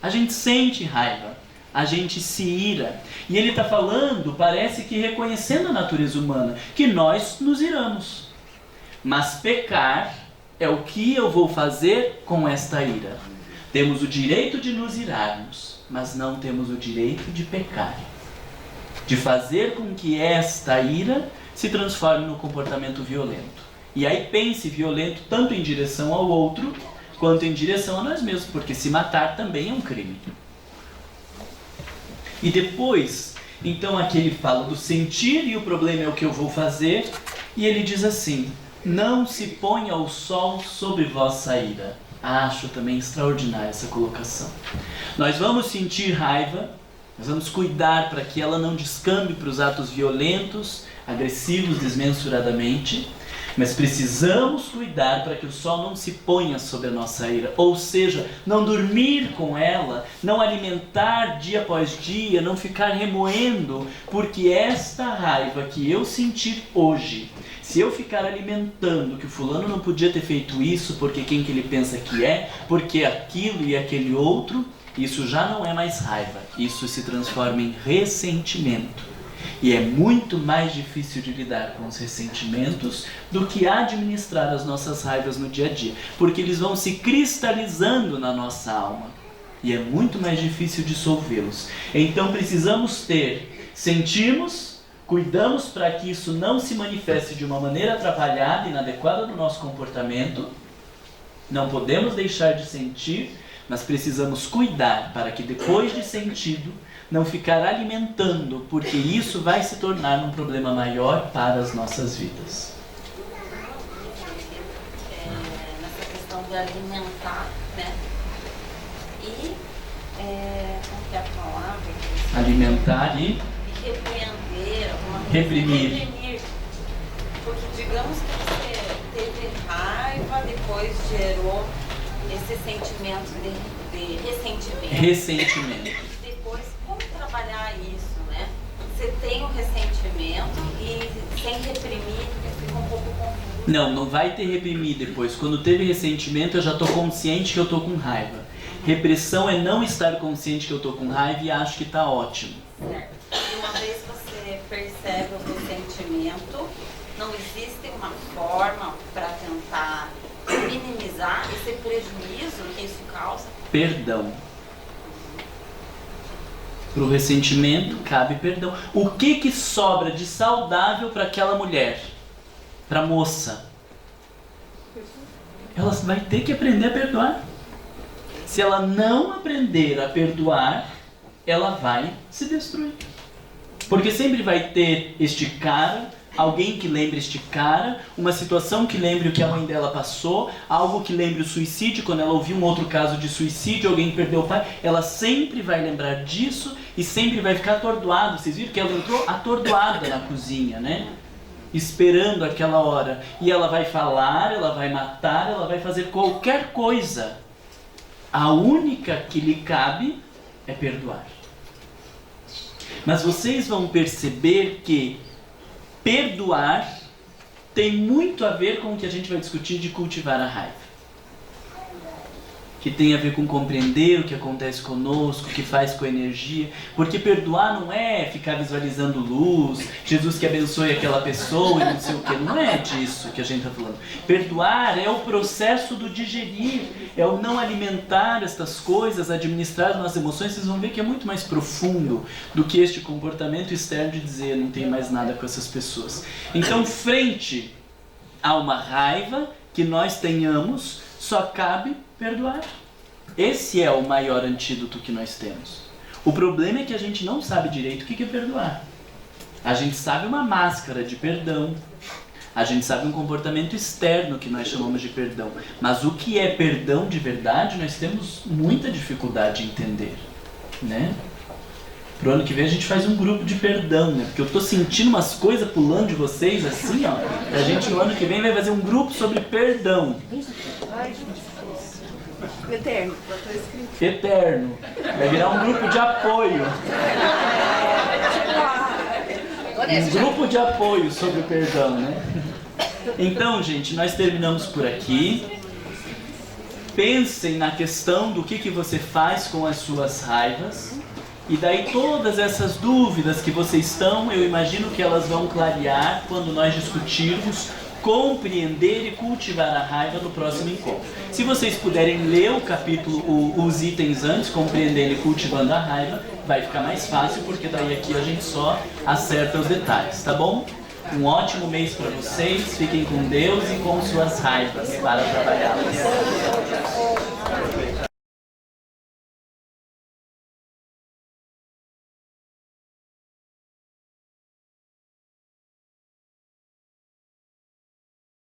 Speaker 1: A gente sente raiva, a gente se ira. E ele está falando, parece que reconhecendo a natureza humana, que nós nos iramos. Mas pecar é o que eu vou fazer com esta ira. Temos o direito de nos irarmos, mas não temos o direito de pecar. De fazer com que esta ira se transforme no comportamento violento. E aí pense violento tanto em direção ao outro, quanto em direção a nós mesmos, porque se matar também é um crime. E depois, então aqui ele fala do sentir e o problema é o que eu vou fazer, e ele diz assim: não se ponha o sol sobre vossa ira. Acho também extraordinária essa colocação. Nós vamos sentir raiva, nós vamos cuidar para que ela não descambe para os atos violentos, agressivos desmensuradamente, mas precisamos cuidar para que o sol não se ponha sobre a nossa ira, ou seja, não dormir com ela, não alimentar dia após dia, não ficar remoendo, porque esta raiva que eu sentir hoje, se eu ficar alimentando que o fulano não podia ter feito isso, porque quem que ele pensa que é, porque aquilo e aquele outro, isso já não é mais raiva, isso se transforma em ressentimento. E é muito mais difícil de lidar com os ressentimentos do que administrar as nossas raivas no dia a dia, porque eles vão se cristalizando na nossa alma e é muito mais difícil dissolvê-los. Então precisamos sentimos, cuidamos para que isso não se manifeste de uma maneira atrapalhada e inadequada no nosso comportamento. Não podemos deixar de sentir, mas precisamos cuidar para que depois de sentido não ficar alimentando, porque isso vai se tornar um problema maior para as nossas vidas.
Speaker 12: Nessa questão de alimentar, né? E, como que é a palavra?
Speaker 1: Alimentar e
Speaker 12: repreender, alguma coisa.
Speaker 1: Reprimir.
Speaker 12: Porque digamos que você teve raiva, depois gerou esse sentimento de ressentimento. Depois, como trabalhar isso, né? Você tem o ressentimento e sem reprimir, fica um pouco confuso.
Speaker 1: Não vai ter reprimir depois. Quando teve ressentimento, eu já estou consciente que eu estou com raiva. Repressão é não estar consciente que eu estou com raiva e acho que está ótimo.
Speaker 12: Certo. E uma vez você percebe o ressentimento, não existe uma forma para tentar minimizar esse prejuízo que isso causa?
Speaker 1: Perdão. Para o ressentimento cabe perdão. O que sobra de saudável para aquela mulher, para a moça? Ela vai ter que aprender a perdoar. Se ela não aprender a perdoar, ela vai se destruir. Porque sempre vai ter este cara, alguém que lembre este cara, uma situação que lembre o que a mãe dela passou, algo que lembre o suicídio, quando ela ouviu um outro caso de suicídio, alguém que perdeu o pai, ela sempre vai lembrar disso e sempre vai ficar atordoada. Vocês viram que ela entrou atordoada na cozinha, né? Esperando aquela hora. E ela vai falar, ela vai matar, ela vai fazer qualquer coisa. A única que lhe cabe é perdoar. Mas vocês vão perceber que perdoar tem muito a ver com o que a gente vai discutir de cultivar a raiva. Que tem a ver com compreender o que acontece conosco, o que faz com a energia. Porque perdoar não é ficar visualizando luz, Jesus que abençoe aquela pessoa e não sei o que. Não é disso que a gente está falando. Perdoar é o processo do digerir, é o não alimentar estas coisas, administrar as nossas emoções. Vocês vão ver que é muito mais profundo do que este comportamento externo de dizer não tem mais nada com essas pessoas. Então, frente a uma raiva que nós tenhamos, só cabe perdoar. Esse é o maior antídoto que nós temos. O problema é que a gente não sabe direito o que é perdoar. A gente sabe uma máscara de perdão. A gente sabe um comportamento externo que nós chamamos de perdão. Mas o que é perdão de verdade, nós temos muita dificuldade de entender, né? Pro ano que vem a gente faz um grupo de perdão, né? Porque eu tô sentindo umas coisas pulando de vocês assim, ó. A gente no ano que vem vai fazer um grupo sobre perdão.
Speaker 2: Ai, gente. Eterno, botou escrito.
Speaker 1: Eterno. Vai virar um grupo de apoio. Um grupo de apoio sobre o perdão, né? Então, gente, nós terminamos por aqui. Pensem na questão do que você faz com as suas raivas. E daí todas essas dúvidas que vocês estão, eu imagino que elas vão clarear quando nós discutirmos compreender e cultivar a raiva no próximo encontro. Se vocês puderem ler o capítulo, os itens antes, compreendendo e cultivando a raiva, vai ficar mais fácil, porque daí aqui a gente só acerta os detalhes, tá bom? Um ótimo mês para vocês, fiquem com Deus e com suas raivas para trabalhá-las.